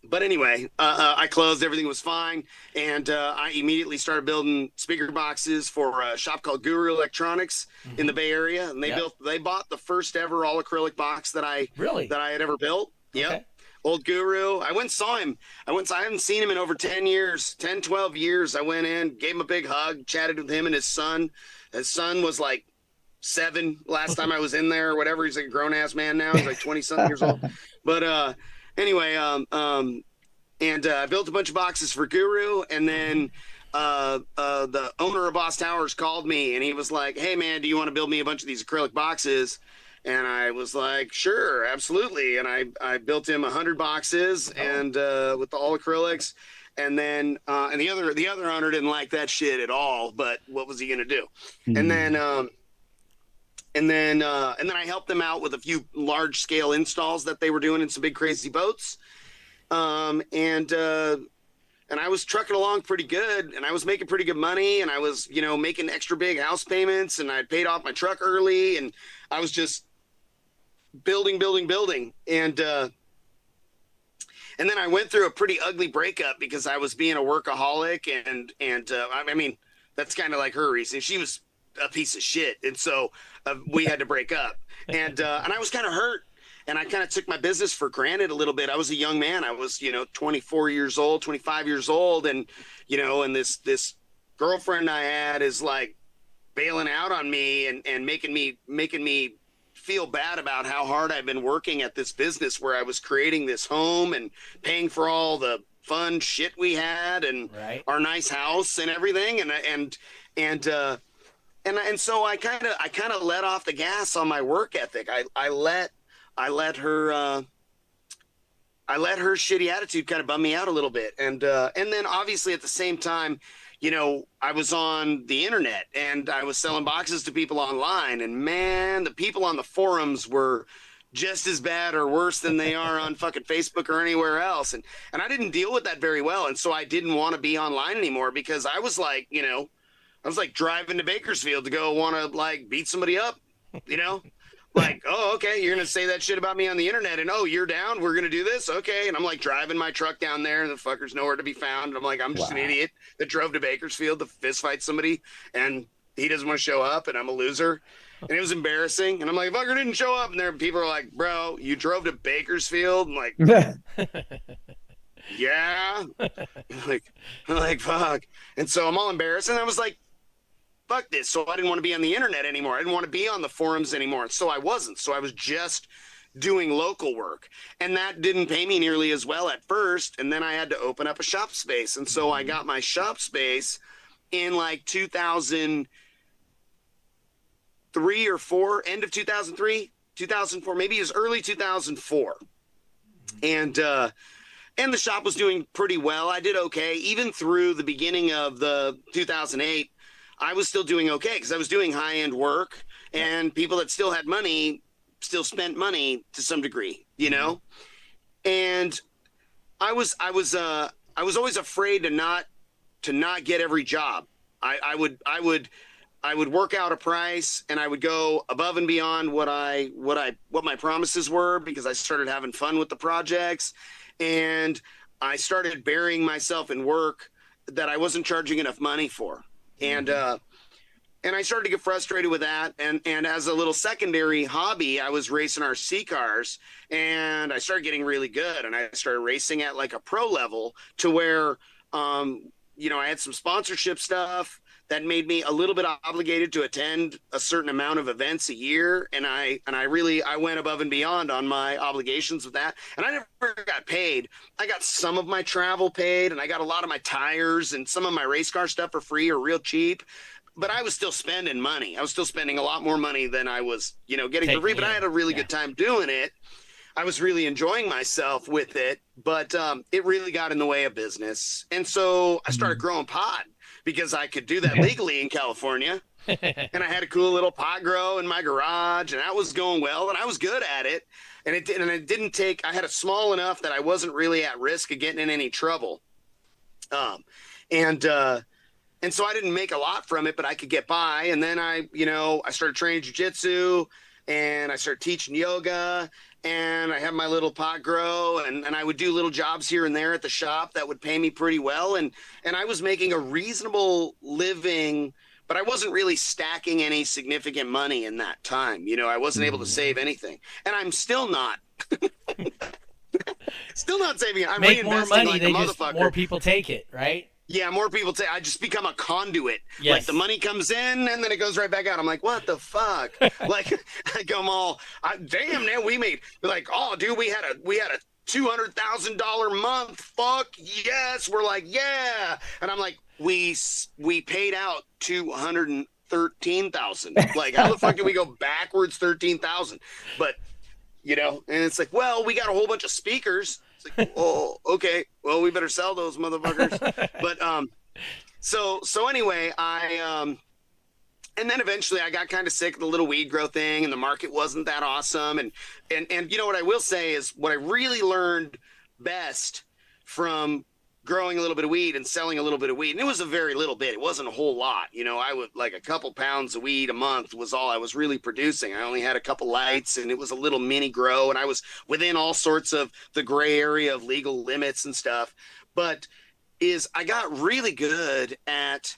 S4: But anyway, I closed. Everything was fine, and I immediately started building speaker boxes for a shop called Guru Electronics in the Bay Area, and they bought the first ever all acrylic box that I had ever built. Yep. Okay. Old Guru. I went and saw him. I haven't seen him in over 10 years, 10, 12 years. I went in, gave him a big hug, chatted with him and his son. His son was like 7 last time I was in there or whatever. He's like a grown ass man now. He's like 20-something years old. But anyway, I built a bunch of boxes for Guru, and then the owner of Boss Towers called me and he was like, "Hey man, do you want to build me a bunch of these acrylic boxes?" And I was like, "Sure, absolutely." And I built him 100 boxes and with all acrylics. And then and the other owner didn't like that shit at all, but what was he gonna do? And then I helped them out with a few large scale installs that they were doing in some big crazy boats. And I was trucking along pretty good, and I was making pretty good money, and I was, making extra big house payments, and I'd paid off my truck early, and I was just building. And then I went through a pretty ugly breakup because I was being a workaholic, and I mean, that's kind of like her reason. She was a piece of shit, and so we had to break up, and I was kind of hurt. And I kind of took my business for granted a little bit. I was a young man. I was, 24 years old, 25 years old. And, and this girlfriend I had is like bailing out on me and making me feel bad about how hard I've been working at this business where I was creating this home and paying for all the fun shit we had and our nice house and everything. And so I kind of let off the gas on my work ethic. I let her shitty attitude kind of bum me out a little bit. And then obviously at the same time, I was on the internet and I was selling boxes to people online, and man, the people on the forums were just as bad or worse than they are on fucking Facebook or anywhere else. And I didn't deal with that very well. And so I didn't want to be online anymore because I was like, I was like driving to Bakersfield to go want to like beat somebody up, Like, oh, okay, you're going to say that shit about me on the internet, and oh, you're down, we're going to do this? Okay. And I'm like driving my truck down there, and the fucker's nowhere to be found. And I'm like, I'm just an idiot that drove to Bakersfield to fist fight somebody, and he doesn't want to show up, and I'm a loser. And it was embarrassing. And I'm like, fucker didn't show up. And there people are like, bro, you drove to Bakersfield? I'm like, yeah. I'm like, fuck. And so I'm all embarrassed. And I was like, fuck this. So I didn't want to be on the internet anymore. I didn't want to be on the forums anymore. So I wasn't. So I was just doing local work, and that didn't pay me nearly as well at first. And then I had to open up a shop space. And so I got my shop space in like 2003 or 4, end of 2003, 2004, maybe as early 2004. And the shop was doing pretty well. I did okay. Even through the beginning of the 2008, I was still doing okay because I was doing high-end work, and people that still had money still spent money to some degree, And I was always afraid to not get every job. I would work out a price, and I would go above and beyond what my promises were, because I started having fun with the projects, and I started burying myself in work that I wasn't charging enough money for. And I started to get frustrated with that. And as a little secondary hobby, I was racing RC cars, and I started getting really good. And I started racing at like a pro level to where, I had some sponsorship stuff that made me a little bit obligated to attend a certain amount of events a year. And I went above and beyond on my obligations with that. And I never got paid. I got some of my travel paid, and I got a lot of my tires and some of my race car stuff for free or real cheap. But I was still spending money. I was still spending a lot more money than I was, getting for free. But I had a really good time doing it. I was really enjoying myself with it, but it really got in the way of business. And so I started growing pot, because I could do that legally in California. And I had a cool little pot grow in my garage, and that was going well, and I was good at it. And it didn't take, I had it small enough that I wasn't really at risk of getting in any trouble. And so I didn't make a lot from it, but I could get by. And then I started training jiu-jitsu, and I started teaching yoga, and I had my little pot grow, and I would do little jobs here and there at the shop that would pay me pretty well. And I was making a reasonable living, but I wasn't really stacking any significant money in that time. I wasn't able to save anything, and I'm still not. Still not saving it. I'm
S2: make more
S4: reinvesting
S2: money,
S4: like
S2: they
S4: a
S2: just
S4: motherfucker.
S2: more people take it, right?
S4: Yeah, more people say I just become a conduit.
S2: Yes.
S4: Like the money comes in and then it goes right back out. I'm like, what the fuck? Like I come all, damn, man, we made like, oh, dude, we had a $200,000 month. Fuck yes, we're like, yeah, and I'm like, we paid out 213,000. Like, how the fuck did we go backwards 13,000? But and it's like, well, we got a whole bunch of speakers. It's like, oh, okay, well, we better sell those motherfuckers. But so anyway, and then eventually I got kind of sick of the little weed grow thing, and the market wasn't that awesome. And what I will say is, what I really learned best from growing a little bit of weed and selling a little bit of weed, and it was a very little bit, it wasn't a whole lot, I would, like, a couple pounds of weed a month was all I was really producing. I only had a couple lights, and it was a little mini grow, and I was within all sorts of the gray area of legal limits and stuff. But I got really good at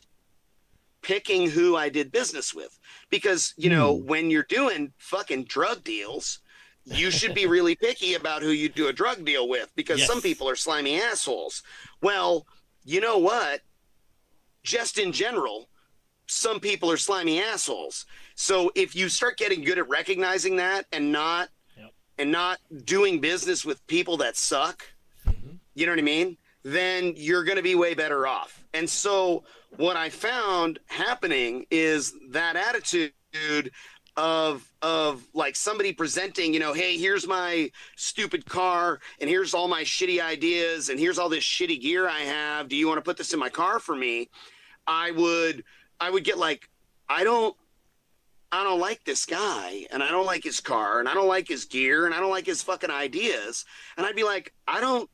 S4: picking who I did business with, because when you're doing fucking drug deals, you should be really picky about who you do a drug deal with, because some people are slimy assholes. Well, you know what? Just in general, some people are slimy assholes. So if you start getting good at recognizing that and not doing business with people that suck, you know what I mean? Then you're going to be way better off. And so what I found happening is that attitude of like somebody presenting, hey, here's my stupid car, and here's all my shitty ideas, and here's all this shitty gear I have. Do you want to put this in my car for me? I would get like, I don't like this guy, and I don't like his car, and I don't like his gear, and I don't like his fucking ideas. And I'd be like, I don't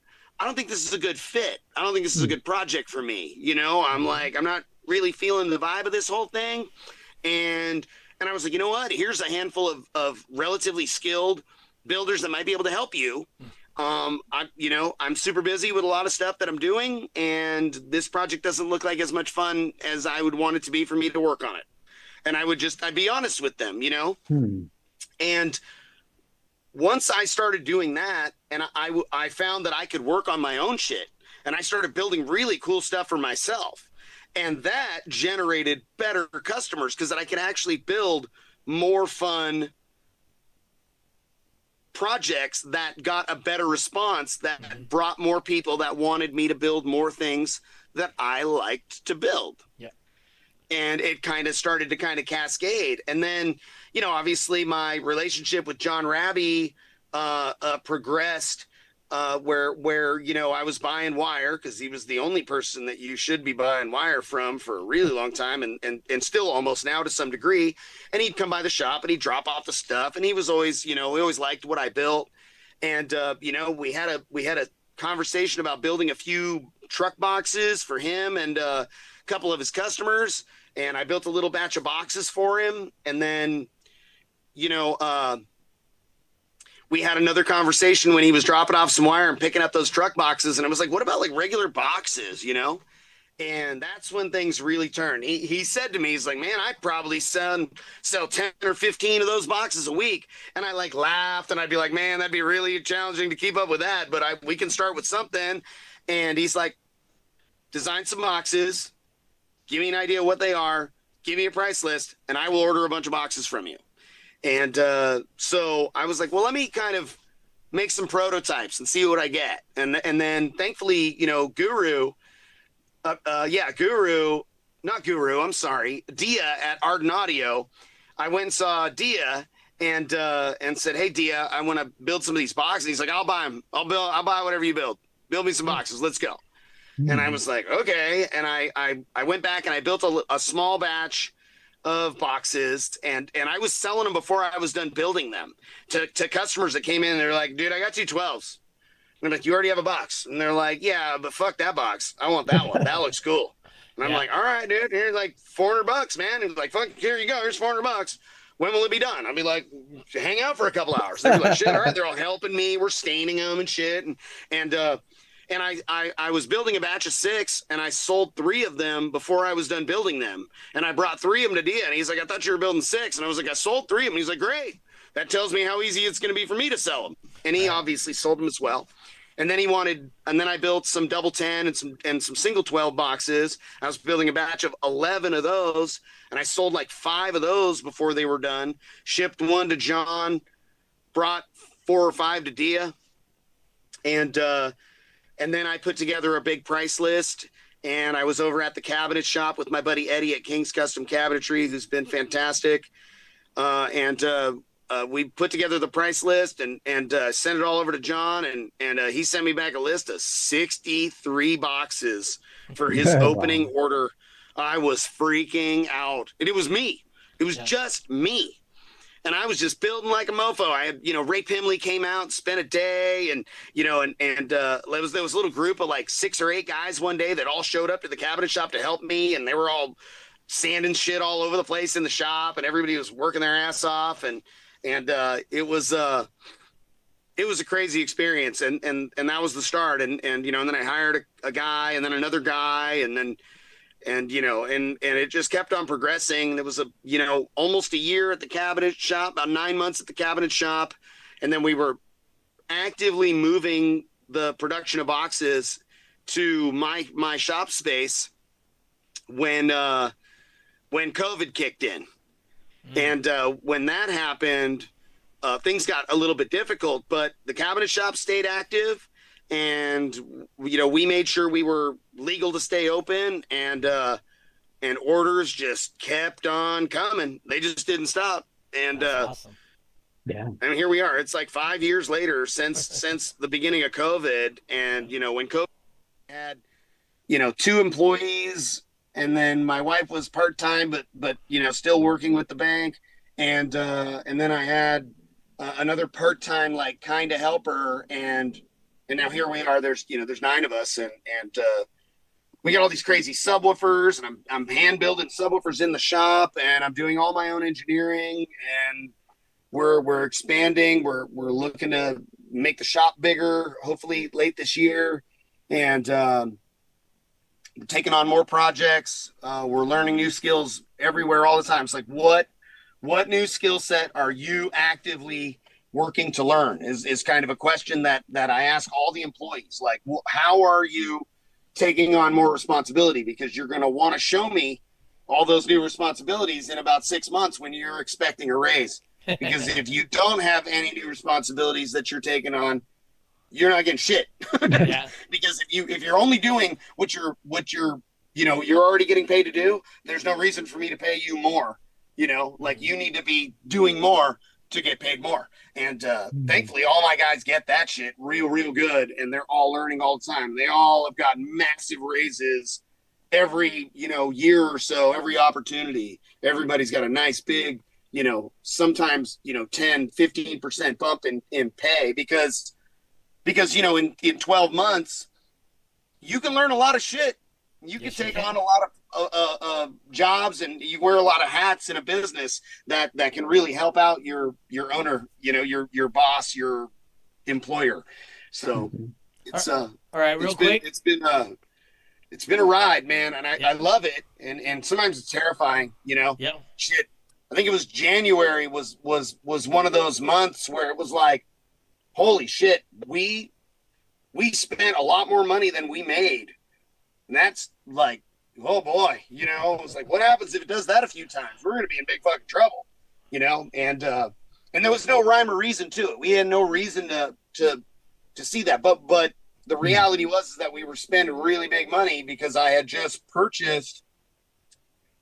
S4: think this is a good fit. I don't think this is a good project for me. I'm like, I'm not really feeling the vibe of this whole thing. And I was like, you know what? Here's a handful of relatively skilled builders that might be able to help you. I'm super busy with a lot of stuff that I'm doing, and this project doesn't look like as much fun as I would want it to be for me to work on it. And I'd be honest with them, And once I started doing that, and I found that I could work on my own shit, and I started building really cool stuff for myself. And that generated better customers, because I could actually build more fun projects that got a better response, that brought more people that wanted me to build more things that I liked to build.
S2: Yeah.
S4: And it kind of started to kind of cascade. And then, obviously my relationship with John Raby progressed, where I was buying wire, because he was the only person that you should be buying wire from for a really long time, and still almost now to some degree. And he'd come by the shop and he'd drop off the stuff, and he was always, we always liked what I built. And we had a conversation about building a few truck boxes for him and a couple of his customers, and I built a little batch of boxes for him. And then we had another conversation when he was dropping off some wire and picking up those truck boxes. And I was like, what about like regular boxes, And that's when things really turned. He said to me, he's like, man, I probably sell 10 or 15 of those boxes a week. And I like laughed, and I'd be like, man, that'd be really challenging to keep up with that. But we can start with something. And he's like, design some boxes, give me an idea what they are, give me a price list, and I will order a bunch of boxes from you. And so I was like, well, let me kind of make some prototypes and see what I get. And then thankfully, Dia at Arden Audio, I went and saw Dia and said, hey, Dia, I want to build some of these boxes. He's like, I'll buy them. I'll buy whatever you build. Build me some boxes. Let's go. And I was like, okay. And I went back and I built a small batch of boxes, and I was selling them before I was done building them to customers that came in, and they're like, dude, I got 212s. And I'm like, you already have a box? And they're like, yeah, but fuck that box. I want that one. That looks cool. And I'm like, all right, dude, here's like $400, man. And he's like, fuck, here you go. Here's $400. When will it be done? I'll be like, hang out for a couple hours. They're like, shit, all right. They're all helping me. We're staining them and shit. And I was building a batch of 6, and I sold 3 of them before I was done building them. And I brought 3 of them to Dia, and he's like, I thought you were building 6. And I was like, I sold 3 of them. And he's like, great. That tells me how easy it's going to be for me to sell them. And he obviously sold them as well. And then I built some double 10 and some single 12 boxes. I was building a batch of 11 of those, and I sold like 5 of those before they were done. Shipped 1 to John, brought 4 or 5 to Dia. And then I put together a big price list, and I was over at the cabinet shop with my buddy Eddie at King's Custom Cabinetry, who's been fantastic. And we put together the price list and sent it all over to John, and he sent me back a list of 63 boxes for his opening order. I was freaking out, and it was me. It was just me. And I was just building like a mofo. I had, Ray Pimley came out and spent a day, and there was a little group of like 6 or 8 guys one day that all showed up to the cabinet shop to help me, and they were all sanding shit all over the place in the shop, and everybody was working their ass off, and it was a crazy experience, and that was the start, and then I hired a guy, and then another guy, and it just kept on progressing. There was almost a year at the cabinet shop, about 9 months at the cabinet shop. And then we were actively moving the production of boxes to my shop space when COVID kicked in. And when that happened, things got a little bit difficult, but the cabinet shop stayed active. And we made sure we were legal to stay open, and orders just kept on coming. They just didn't stop. And
S2: that's awesome.
S3: Yeah,
S4: and here we are. It's like 5 years later since the beginning of COVID. And when COVID had 2 employees, and then my wife was part-time, but still working with the bank, and then I had another part-time like kind of helper, and now here we are. There's 9 of us, and we got all these crazy subwoofers, and I'm hand building subwoofers in the shop, and I'm doing all my own engineering, and we're expanding. We're looking to make the shop bigger, hopefully late this year, and taking on more projects. We're learning new skills everywhere all the time. It's like, what new skill set are you actively working to learn is kind of a question that I ask all the employees. Like, how are you taking on more responsibility? Because you're going to want to show me all those new responsibilities in about 6 months when you're expecting a raise. Because if you don't have any new responsibilities that you're taking on, you're not getting shit.
S2: Yeah.
S4: Because if you're only doing what you're you're already getting paid to do, there's no reason for me to pay you more. Like, you need to be doing more to get paid more. And thankfully all my guys get that shit real good, and they're all learning all the time. They all have gotten massive raises every year or so, every opportunity. Everybody's got a nice big sometimes 10-15% bump in pay, because in 12 months you can learn a lot of shit. You can take on a lot of jobs, and you wear a lot of hats in a business that can really help out your owner, your boss, your employer. So it's
S2: all right, real quick.
S4: It's been a ride, man, and I love it. And sometimes it's terrifying,
S2: Yeah.
S4: Shit. I think it was January was one of those months where it was like, holy shit, we spent a lot more money than we made. And that's like, oh boy, it was like, what happens if it does that a few times? We're going to be in big fucking trouble, and there was no rhyme or reason to it. We had no reason to see that. But the reality was that we were spending really big money because I had just purchased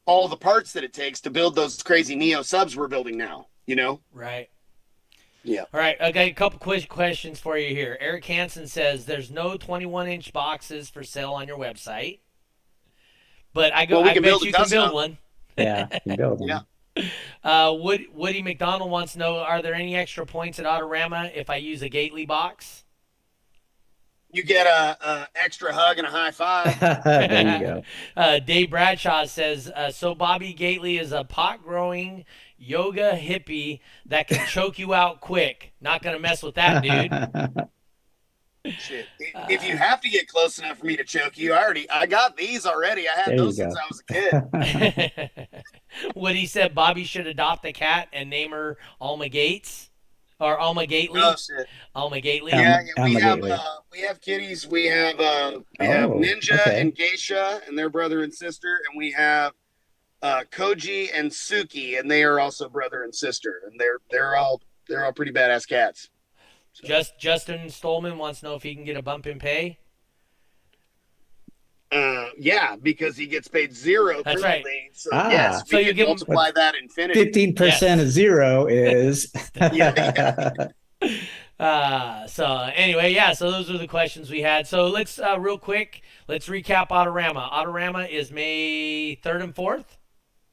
S4: all the parts that it takes to build those crazy Neo subs we're building now,
S2: Right.
S4: Yeah.
S2: All right, I got a couple quick questions for you here. Eric Hansen says there's no 21-inch boxes for sale on your website, but I bet you can build one.
S3: Yeah, you can build one.
S4: Yeah.
S2: Woody McDonald wants to know, are there any extra points at Autorama if I use a Gately box?
S4: You get a extra hug and a high five.
S3: There you go.
S2: Dave Bradshaw says, so Bobby Gately is a pot-growing yoga hippie that can choke you out quick. Not going to mess with that, dude.
S4: Shit. If you have to get close enough for me to choke you, I got these already. I had those since I was a kid.
S2: Woody said Bobby should adopt a cat and name her Alma Gates. Or Alma Gately.
S4: Oh, shit.
S2: Alma Gately.
S4: Yeah,
S3: Gately.
S4: We have kitties. We have Ninja and Geisha and their brother and sister, and we have Koji and Suki, and they are also brother and sister, and they're all pretty badass cats. So.
S2: Justin Stolman wants to know if he can get a bump in pay.
S4: Yeah, because he gets paid zero
S2: That's
S4: currently.
S2: right.
S4: So
S3: Ah.
S4: yes,
S2: So
S4: we
S2: you
S4: can
S2: give him
S4: multiply that infinity.
S3: 15% of zero is.
S4: Yeah.
S2: So anyway, yeah. So those are the questions we had. So let's real quick. Let's recap Autorama. Autorama is May 3rd and 4th.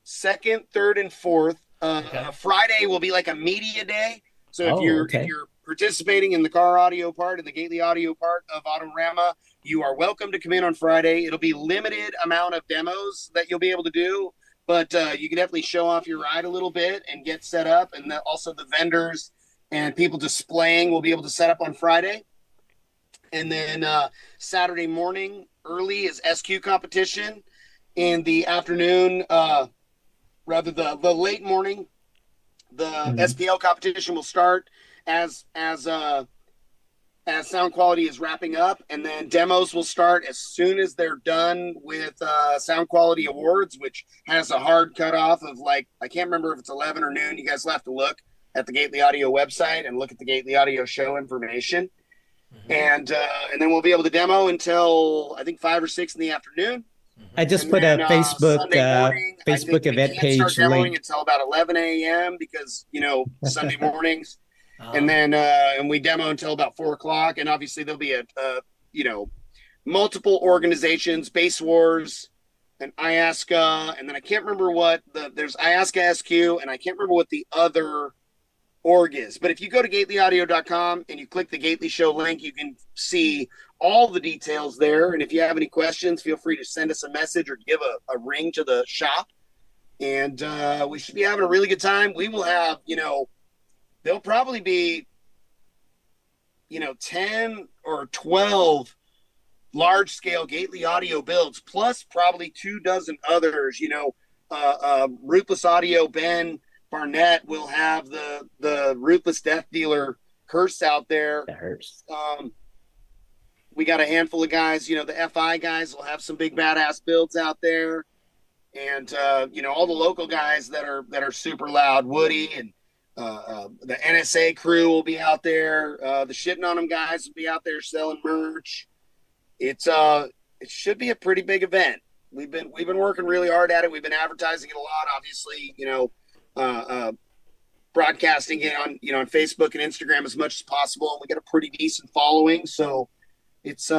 S4: Second, third, and fourth.
S2: Okay.
S4: Friday will be like a media day. So if
S3: Oh,
S4: you're
S3: okay.
S4: participating in the car audio part and the Gately audio part of Autorama, you are welcome to come in on Friday. It'll be limited amount of demos that you'll be able to do, but you can definitely show off your ride a little bit and get set up. And also the vendors and people displaying will be able to set up on Friday. And then Saturday morning early is SQ competition. In the afternoon, rather the late morning, the SPL competition will start as sound quality is wrapping up, and then demos will start as soon as they're done with sound quality awards, which has a hard cutoff of like, I can't remember if it's 11 or noon. You guys will have to look at the Gately Audio website and look at the Gately Audio show information. And then we'll be able to demo until I think 5 or 6 in the afternoon.
S3: I just
S4: And
S3: put
S4: then,
S3: a Facebook
S4: Sunday morning, I think
S3: Facebook
S4: we
S3: event
S4: can't start
S3: page
S4: demoing
S3: link.
S4: until about 11 a.m. because, Sunday mornings.
S2: Uh-huh.
S4: And then and we demo until about 4 o'clock. And obviously there'll be multiple organizations, Base Wars and IASCA. And then I can't remember there's IASCA SQ, and I can't remember what the other org is. But if you go to gatelyaudio.com and you click the Gately Show link, you can see all the details there. And if you have any questions, feel free to send us a message or give a ring to the shop. And we should be having a really good time. We will have, there'll probably be, 10 or 12 large scale Gately audio builds, plus probably 24 others. Ruthless Audio, Ben Barnett will have the Ruthless Death Dealer hearse out there.
S3: That hurts.
S4: We got a handful of guys, the FI guys will have some big badass builds out there. And, all the local guys that are super loud, Woody and the NSA crew will be out there. The Shitting on Them guys will be out there selling merch. It should be a pretty big event. We've been working really hard at it. We've been advertising it a lot, obviously, broadcasting it on Facebook and Instagram as much as possible. And we got a pretty decent following. So it's,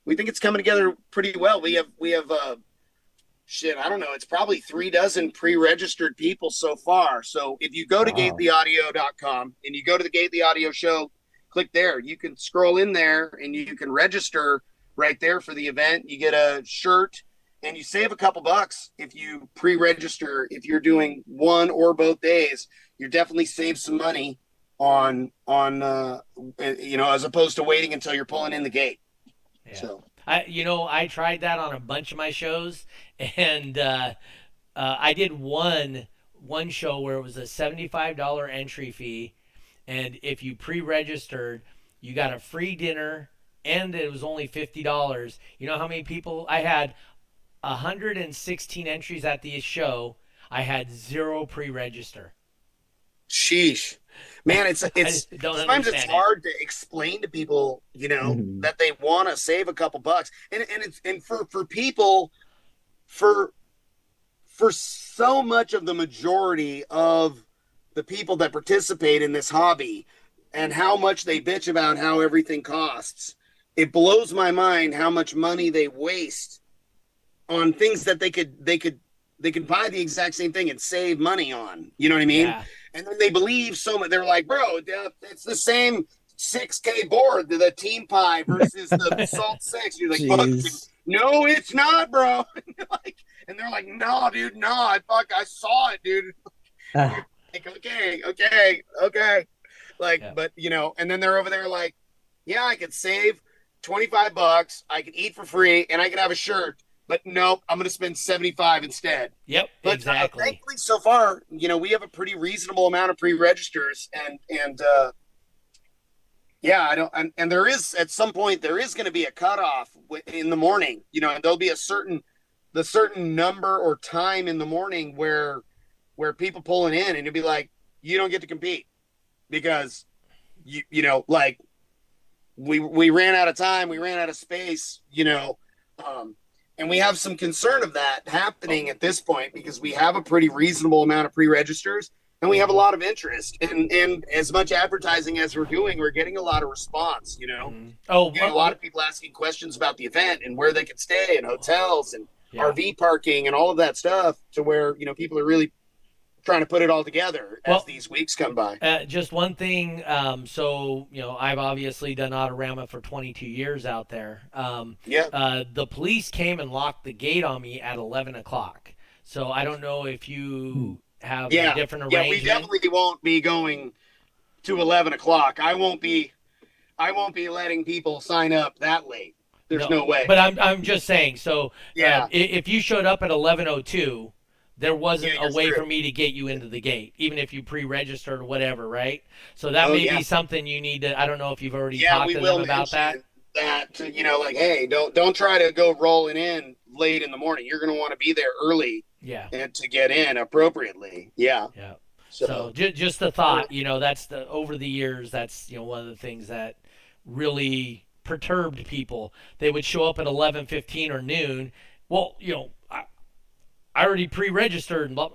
S4: we think it's coming together pretty well. We have I don't know. It's probably 36 pre-registered people so far. So if you go to gatelyaudio.com and you go to the Gately Audio show, click there. You can scroll in there and you can register right there for the event. You get a shirt and you save a couple bucks if you pre-register. If you're doing one or both days, you're definitely save some money on as opposed to waiting until you're pulling in the gate.
S2: Yeah.
S4: So
S2: I tried that on a bunch of my shows, and I did one show where it was a $75 entry fee, and if you pre-registered, you got a free dinner, and it was only $50. You know how many people I had? 116 entries at the show. I had 0 pre-register.
S4: Sheesh, man, it's sometimes it's hard to explain to people, that they want to save a couple bucks, and for people, for so much of the majority of the people that participate in this hobby, and how much they bitch about how everything costs. It blows my mind how much money they waste on things that they could buy the exact same thing and save money on. You know what I mean?
S2: Yeah.
S4: And then they believe so much. They're like, bro, it's the same 6K board, the Team Pie versus the Salt 6. You're like, fuck, no, it's not, bro. And they're like, no, dude, no, I saw it, dude. Like, okay. Like, yeah. But, and then they're over there like, yeah, I could save $25. I could eat for free and I could have a shirt. But nope, I'm going to spend $75 instead.
S2: Yep,
S4: but,
S2: exactly.
S4: Thankfully, so far, we have a pretty reasonable amount of pre-registers, and there is at some point there is going to be a cutoff in the morning. There'll be the certain number or time in the morning where people pulling in, and you'll be like, you don't get to compete because we ran out of time, we ran out of space, we have some concern of that happening at this point because we have a pretty reasonable amount of pre-registers and we have a lot of interest. And as much advertising as we're doing, we're getting a lot of response, you know.
S2: Oh,
S4: Getting a lot of people asking questions about the event and where they can stay and hotels and RV parking and all of that stuff, to where, you know, people are really trying to put it all together as these weeks come by.
S2: Just one thing. So, you know, I've obviously done Autorama for 22 years out there. The police came and locked the gate on me at 11 o'clock. So I don't know if you have a different arrangement.
S4: Yeah, we definitely won't be going to 11 o'clock. I won't be letting people sign up that late. There's no way.
S2: But I'm just saying. So if you showed up at 11:02, there wasn't a way for me to get you into the gate, even if you pre-registered or whatever, right? So that may be something you need to. I don't know if you've already talked to them about that.
S4: That, you know, like, hey, don't try to go rolling in late in the morning. You're going to want to be there early, and to get in appropriately. Yeah.
S2: So just a thought, you know, that's over the years, that's, you know, one of the things that really perturbed people. They would show up at 11:15 or noon. Well, you know, I already pre-registered, but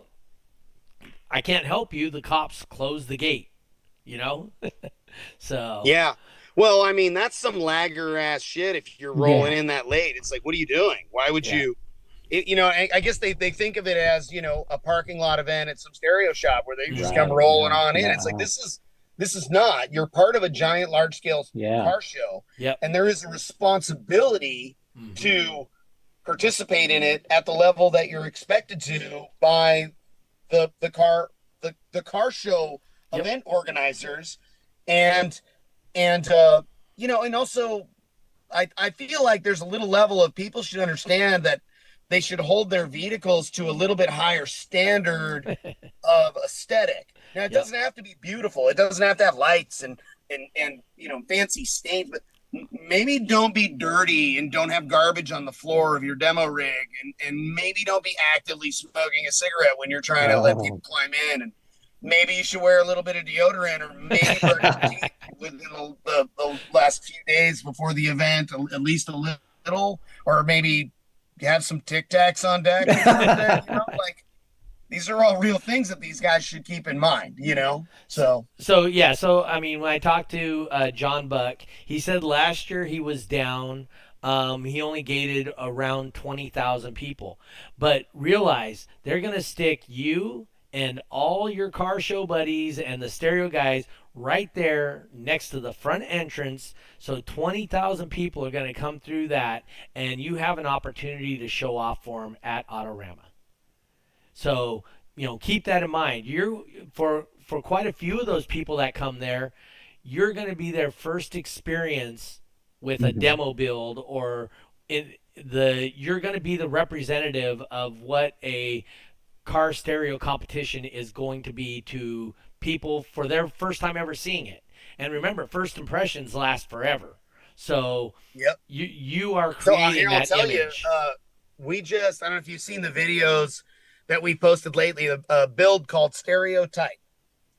S2: I can't help you. The cops closed the gate, you know? So.
S4: Yeah. Well, I mean, that's some lagger ass shit if you're rolling in that late. It's like, what are you doing? Why would you? You know, I guess they think of it as, you know, a parking lot event at some stereo shop where they just come rolling on in. It's like, this is not. You're part of a giant, large-scale car show. And there is a responsibility to participate in it at the level that you're expected to by the car show event organizers. And you know, and also I feel like there's a little level of people should understand that they should hold their vehicles to a little bit higher standard of aesthetic. Now, it doesn't have to be beautiful. It doesn't have to have lights and you know, fancy stains, but maybe don't be dirty and don't have garbage on the floor of your demo rig, and maybe don't be actively smoking a cigarette when you're trying to let people climb in, and maybe you should wear a little bit of deodorant, or maybe brush your teeth within the last few days before the event, at least a little, or maybe have some Tic Tacs on deck. You know, like, these are all real things that these guys should keep in mind, you know? So
S2: I mean, when I talked to John Buck, he said last year he was down. He only gated around 20,000 people. But realize they're going to stick you and all your car show buddies and the stereo guys right there next to the front entrance. So 20,000 people are going to come through that, and you have an opportunity to show off for them at Autorama. So, you know, keep that in mind. For quite a few of those people that come there, you're going to be their first experience with a demo build, or you're going to be the representative of what a car stereo competition is going to be to people for their first time ever seeing it. And remember, first impressions last forever. So you are creating that image.
S4: We just, I don't know if you've seen the videos that we posted lately, a build called T.W.I.C.A.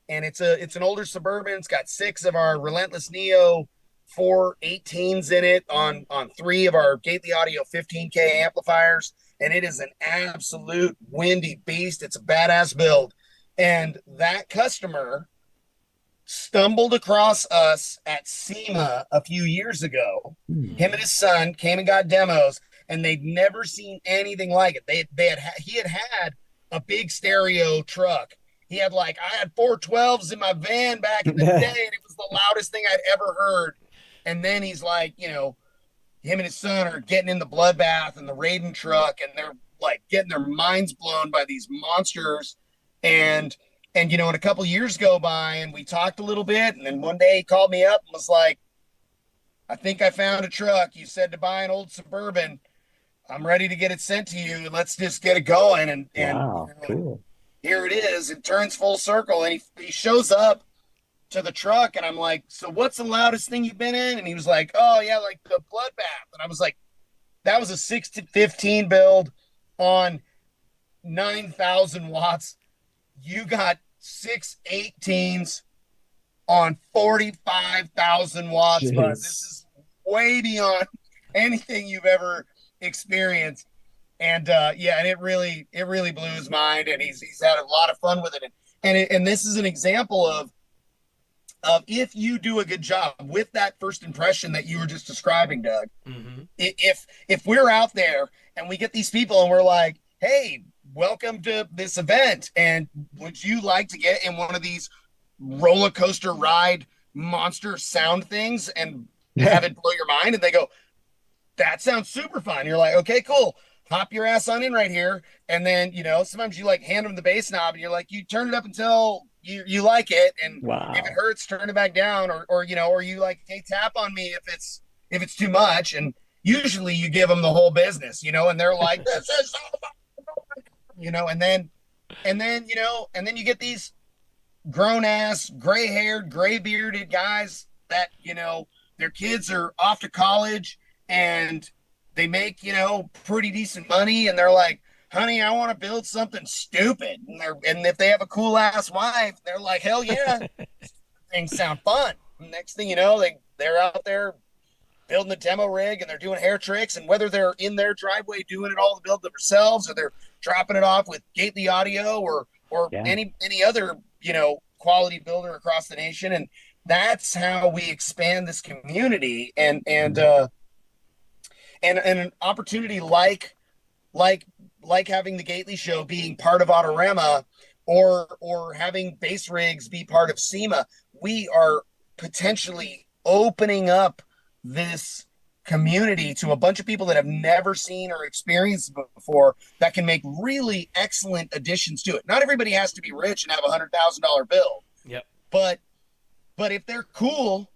S4: And it's an older Suburban. It's got 6 of our Relentless Neo 418s in it on 3 of our Gately Audio 15K amplifiers. And it is an absolute windy beast. It's a badass build. And that customer stumbled across us at SEMA a few years ago. Him and his son came and got demos, and they'd never seen anything like it. He had a big stereo truck. I had 412s in my van back in the day, and it was the loudest thing I'd ever heard. And then he's like, you know, him and his son are getting in the Bloodbath and the Raiden truck, and they're like getting their minds blown by these monsters. And you know, and a couple years go by, and we talked a little bit, and then one day he called me up and was like, I think I found a truck. You said to buy an old Suburban. I'm ready to get it sent to you. Let's just get it going. And
S3: wow, cool.
S4: Here it is. It turns full circle, and he shows up to the truck, and I'm like, so what's the loudest thing you've been in? And he was like, oh yeah, like the Bloodbath. And I was like, that was a 6-15 build on 9,000 watts. You got 618s on 45,000 watts. But this is way beyond anything you've ever experienced. And and it really blew his mind, and he's had a lot of fun with it. And this is an example of if you do a good job with that first impression that you were just describing, Doug.
S2: Mm-hmm.
S4: If we're out there and we get these people and we're like, hey, welcome to this event, and would you like to get in one of these roller coaster ride monster sound things and have it blow your mind? And they go, that sounds super fun. You're like, okay, cool. Hop your ass on in right here. And then, sometimes you like hand them the bass knob and you're like, you turn it up until you like it. And
S3: Wow.
S4: if it hurts, turn it back down, or you like, hey, tap on me if it's too much. And usually you give them the whole business, and they're like, this is so fun, and then you get these grown ass, gray haired, gray bearded guys that, their kids are off to college and they make, pretty decent money, and they're like, honey, I want to build something stupid. And if they have a cool ass wife, they're like, hell yeah, things sound fun. Next thing you know, they're out there building a demo rig and they're doing hair tricks, and whether they're in their driveway doing it all to build themselves, or they're dropping it off with Gately Audio or any other, quality builder across the nation. And that's how we expand this community, and an opportunity like having the Gately Show being part of Autorama, or having base rigs be part of SEMA. We are potentially opening up this community to a bunch of people that have never seen or experienced before, that can make really excellent additions to it. Not everybody has to be rich and have $100,000 bill.
S2: Yep.
S4: But if they're cool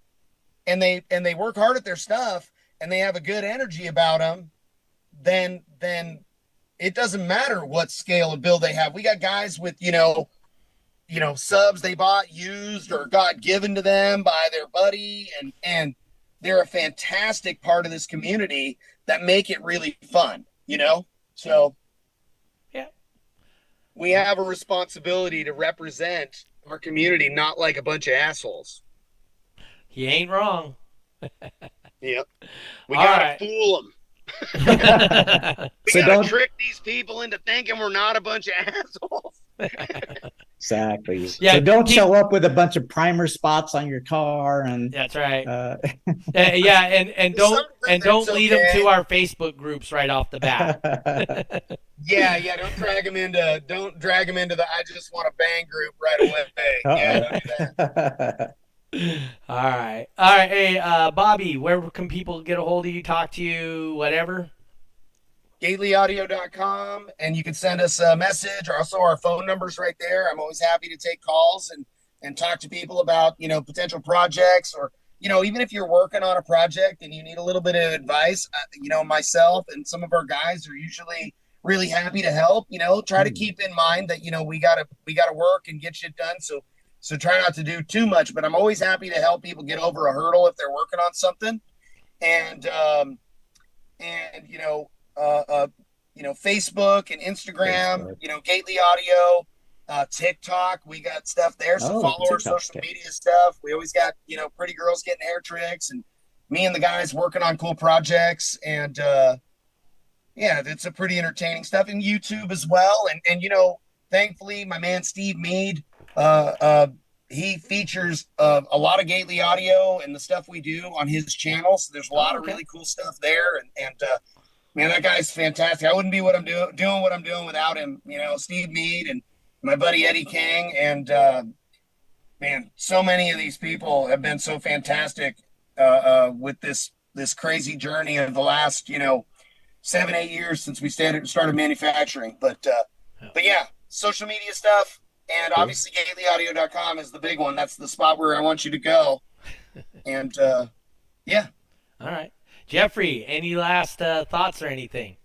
S4: and they work hard at their stuff and they have a good energy about them, then it doesn't matter what scale of build they have. We got guys with, subs they bought used or got given to them by their buddy, and they're a fantastic part of this community that make it really fun, So
S2: yeah,
S4: we have a responsibility to represent our community, not like a bunch of assholes.
S2: He ain't wrong.
S4: Yep. We
S2: All
S4: gotta
S2: right.
S4: fool them.
S3: So
S4: gotta
S3: don't
S4: trick these people into thinking we're not a bunch of assholes.
S3: exactly.
S2: Yeah,
S3: So don't show up with a bunch of primer spots on your car and
S2: That's right.
S3: yeah,
S2: and don't
S4: That's
S2: lead them
S4: okay.
S2: to our Facebook groups right off the bat.
S4: Yeah. Don't drag them into the I just want to bang group right away. Yeah, don't do that.
S2: All right. Hey, Bobby, where can people get a hold of you, talk to you, whatever?
S4: GatelyAudio.com, and you can send us a message. Also, our phone number's right there. I'm always happy to take calls and talk to people about, potential projects, or, even if you're working on a project and you need a little bit of advice, myself and some of our guys are usually really happy to help. Try to keep in mind that, we gotta work and get shit done. So try not to do too much, but I'm always happy to help people get over a hurdle if they're working on something. And Facebook and Instagram, Gately Audio, TikTok, we got stuff there. So follow our social media stuff. We always got, pretty girls getting hair tricks, and me and the guys working on cool projects. And it's a pretty entertaining stuff. And YouTube as well. And thankfully my man Steve Mead, he features a lot of Gately Audio and the stuff we do on his channel. So there's a lot of really cool stuff there. And man, that guy's fantastic. I wouldn't be what I'm doing what I'm doing without him. Steve Mead and my buddy Eddie King. And man, so many of these people have been so fantastic with this crazy journey of the last 7-8 years since we started manufacturing. But yeah, social media stuff. And obviously, GatelyAudio.com is the big one. That's the spot where I want you to go. And, yeah.
S2: All right. Jeffrey, any last thoughts or anything?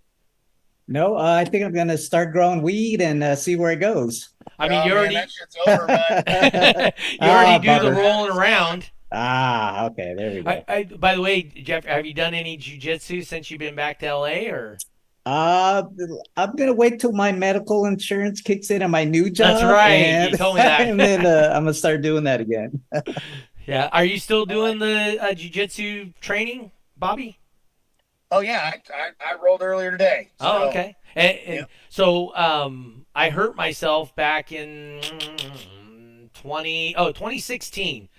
S3: No, I think I'm going to start growing weed and see where it goes.
S2: I mean, you already
S4: that shit's over, bud.
S2: you already do
S3: bummer.
S2: the rolling around.
S3: Okay, there we go.
S2: By the way, Jeff, have you done any jiu-jitsu since you've been back to LA, or?
S3: I'm gonna wait till my medical insurance kicks in and my new job.
S2: That's right. You told me that.
S3: And then I'm gonna start doing that again.
S2: Yeah. Are you still doing the jiu-jitsu training, Bobby?
S4: Oh yeah, I rolled earlier today.
S2: Oh,
S4: So
S2: okay. And
S4: yep.
S2: so I hurt myself back in 2016.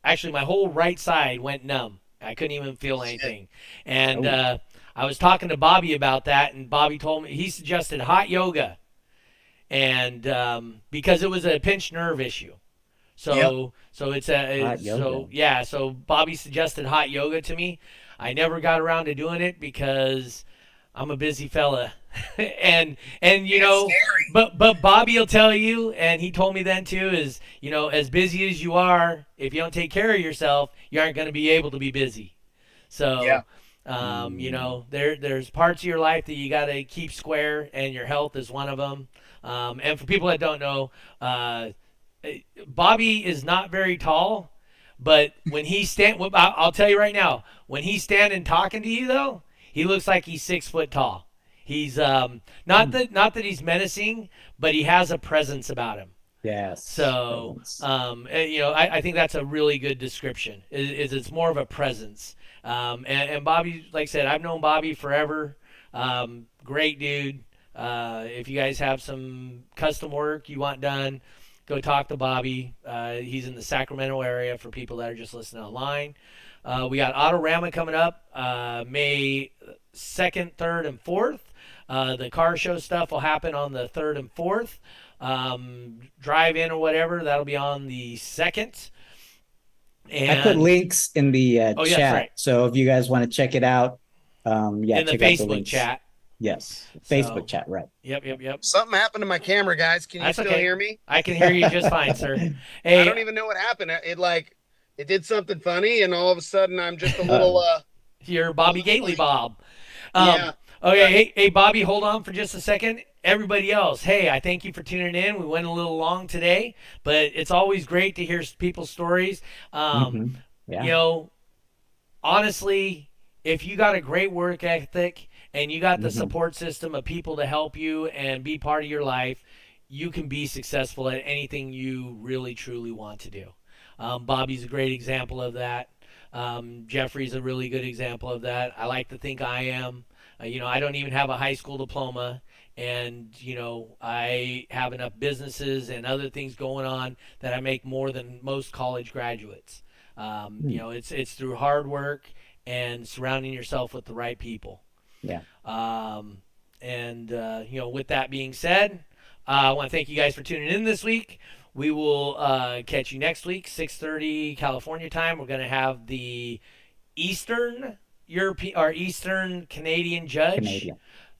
S2: Actually my whole right side went numb. I couldn't even feel
S4: Shit.
S2: anything. And
S3: Oh,
S2: I was talking to Bobby about that, and Bobby told me he suggested hot yoga, and because it was a pinched nerve issue.
S4: Yep.
S2: So
S3: hot yoga.
S2: so yeah. So Bobby suggested hot yoga to me. I never got around to doing it because I'm a busy fella, and
S4: It's scary.
S2: but Bobby will tell you, and he told me then too, is as busy as you are, if you don't take care of yourself, you aren't going to be able to be busy.
S4: Yeah.
S2: So.
S3: Mm,
S2: There's parts of your life that you got to keep square, and your health is one of them. And for people that don't know, Bobby is not very tall, but when he I'll tell you right now, when he's standing talking to you though, he looks like he's 6 foot tall. He's
S3: mm,
S2: not that he's menacing, but he has a presence about him.
S3: yes,
S2: So
S3: presence.
S2: I think that's a really good description. Is it's more of a presence. And Bobby, like I said, I've known Bobby forever. Great dude. If you guys have some custom work you want done, go talk to Bobby. He's in the Sacramento area for people that are just listening online. We got Autorama coming up May 2nd, 3rd, and 4th. The car show stuff will happen on the 3rd and 4th. Drive in or whatever, that'll be on the 2nd.
S3: I put
S2: And
S3: links in the
S2: oh, yes,
S3: chat,
S2: right.
S3: so if you guys want to check it out, yeah,
S2: In the
S3: check out the
S2: Facebook
S3: links.
S2: chat.
S3: Yes, Facebook
S2: So,
S3: chat, right?
S2: yep.
S4: Something happened to my camera, guys. Can you
S2: That's
S4: still
S2: okay.
S4: hear me?
S2: I can hear you just fine, sir.
S4: I
S2: Hey,
S4: don't even know what happened. It did something funny, and all of a sudden I'm just a little
S3: Uh-oh.
S2: you're
S4: a
S2: Bobby
S4: little
S2: Gately,
S4: like,
S2: Bob.
S4: yeah.
S2: Okay,
S4: But
S2: hey, Bobby, hold on for just a second. Everybody else, hey, I thank you for tuning in. We went a little long today, but it's always great to hear people's stories. Um,
S3: Hmm.
S2: you
S3: Yeah.
S2: know, honestly, if you got a great work ethic and you got the
S3: Hmm.
S2: support system of people to help you and be part of your life, you can be successful at anything you really truly want to do. Bobby's a great example of that. Jeffrey's a really good example of that. I like to think I am. I don't even have a high school diploma, and I have enough businesses and other things going on that I make more than most college graduates. It's through hard work and surrounding yourself with the right people.
S3: Yeah.
S2: Um, and with that being said, I want to thank you guys for tuning in this week. We will catch you next week, 6:30 California time. We're going to have the Eastern European or Eastern Canadian judge.
S3: Canadian.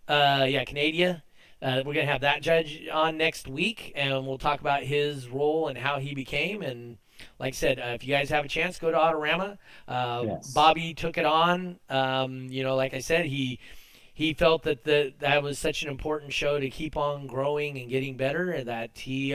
S2: Yeah, Canada. We're gonna have that judge on next week, and we'll talk about his role and how he became. And like I said, if you guys have a chance, go to Autorama.
S3: Yes.
S2: Bobby took it on. Like I said, he felt that that was such an important show to keep on growing and getting better, and that he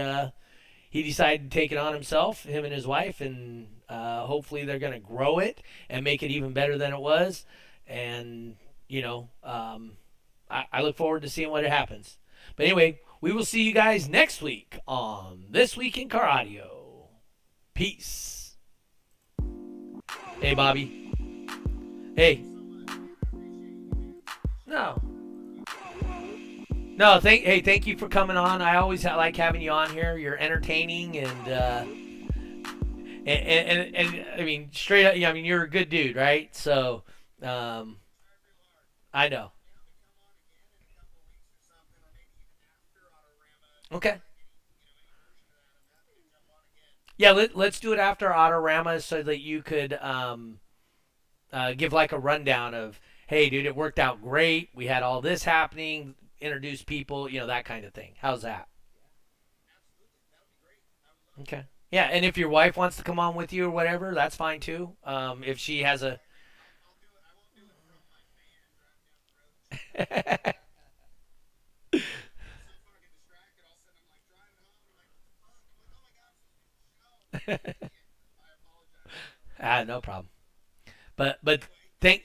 S2: decided to take it on himself, him and his wife, and hopefully they're gonna grow it and make it even better than it was. And you know, I look forward to seeing what happens. But anyway, we will see you guys next week on This Week in Car Audio. Peace. Hey, Bobby. Hey. No. No, thank you for coming on. I always like having you on here. You're entertaining and I mean straight up. I mean you're a good dude, right? So, um, I know. Okay. Yeah, let's do it after Autorama so that you could give like a rundown of, hey, dude, it worked out great. We had all this happening, introduce people, that kind of thing. How's that? Okay. Yeah, and if your wife wants to come on with you or whatever, that's fine too. If she has a. No problem. But thank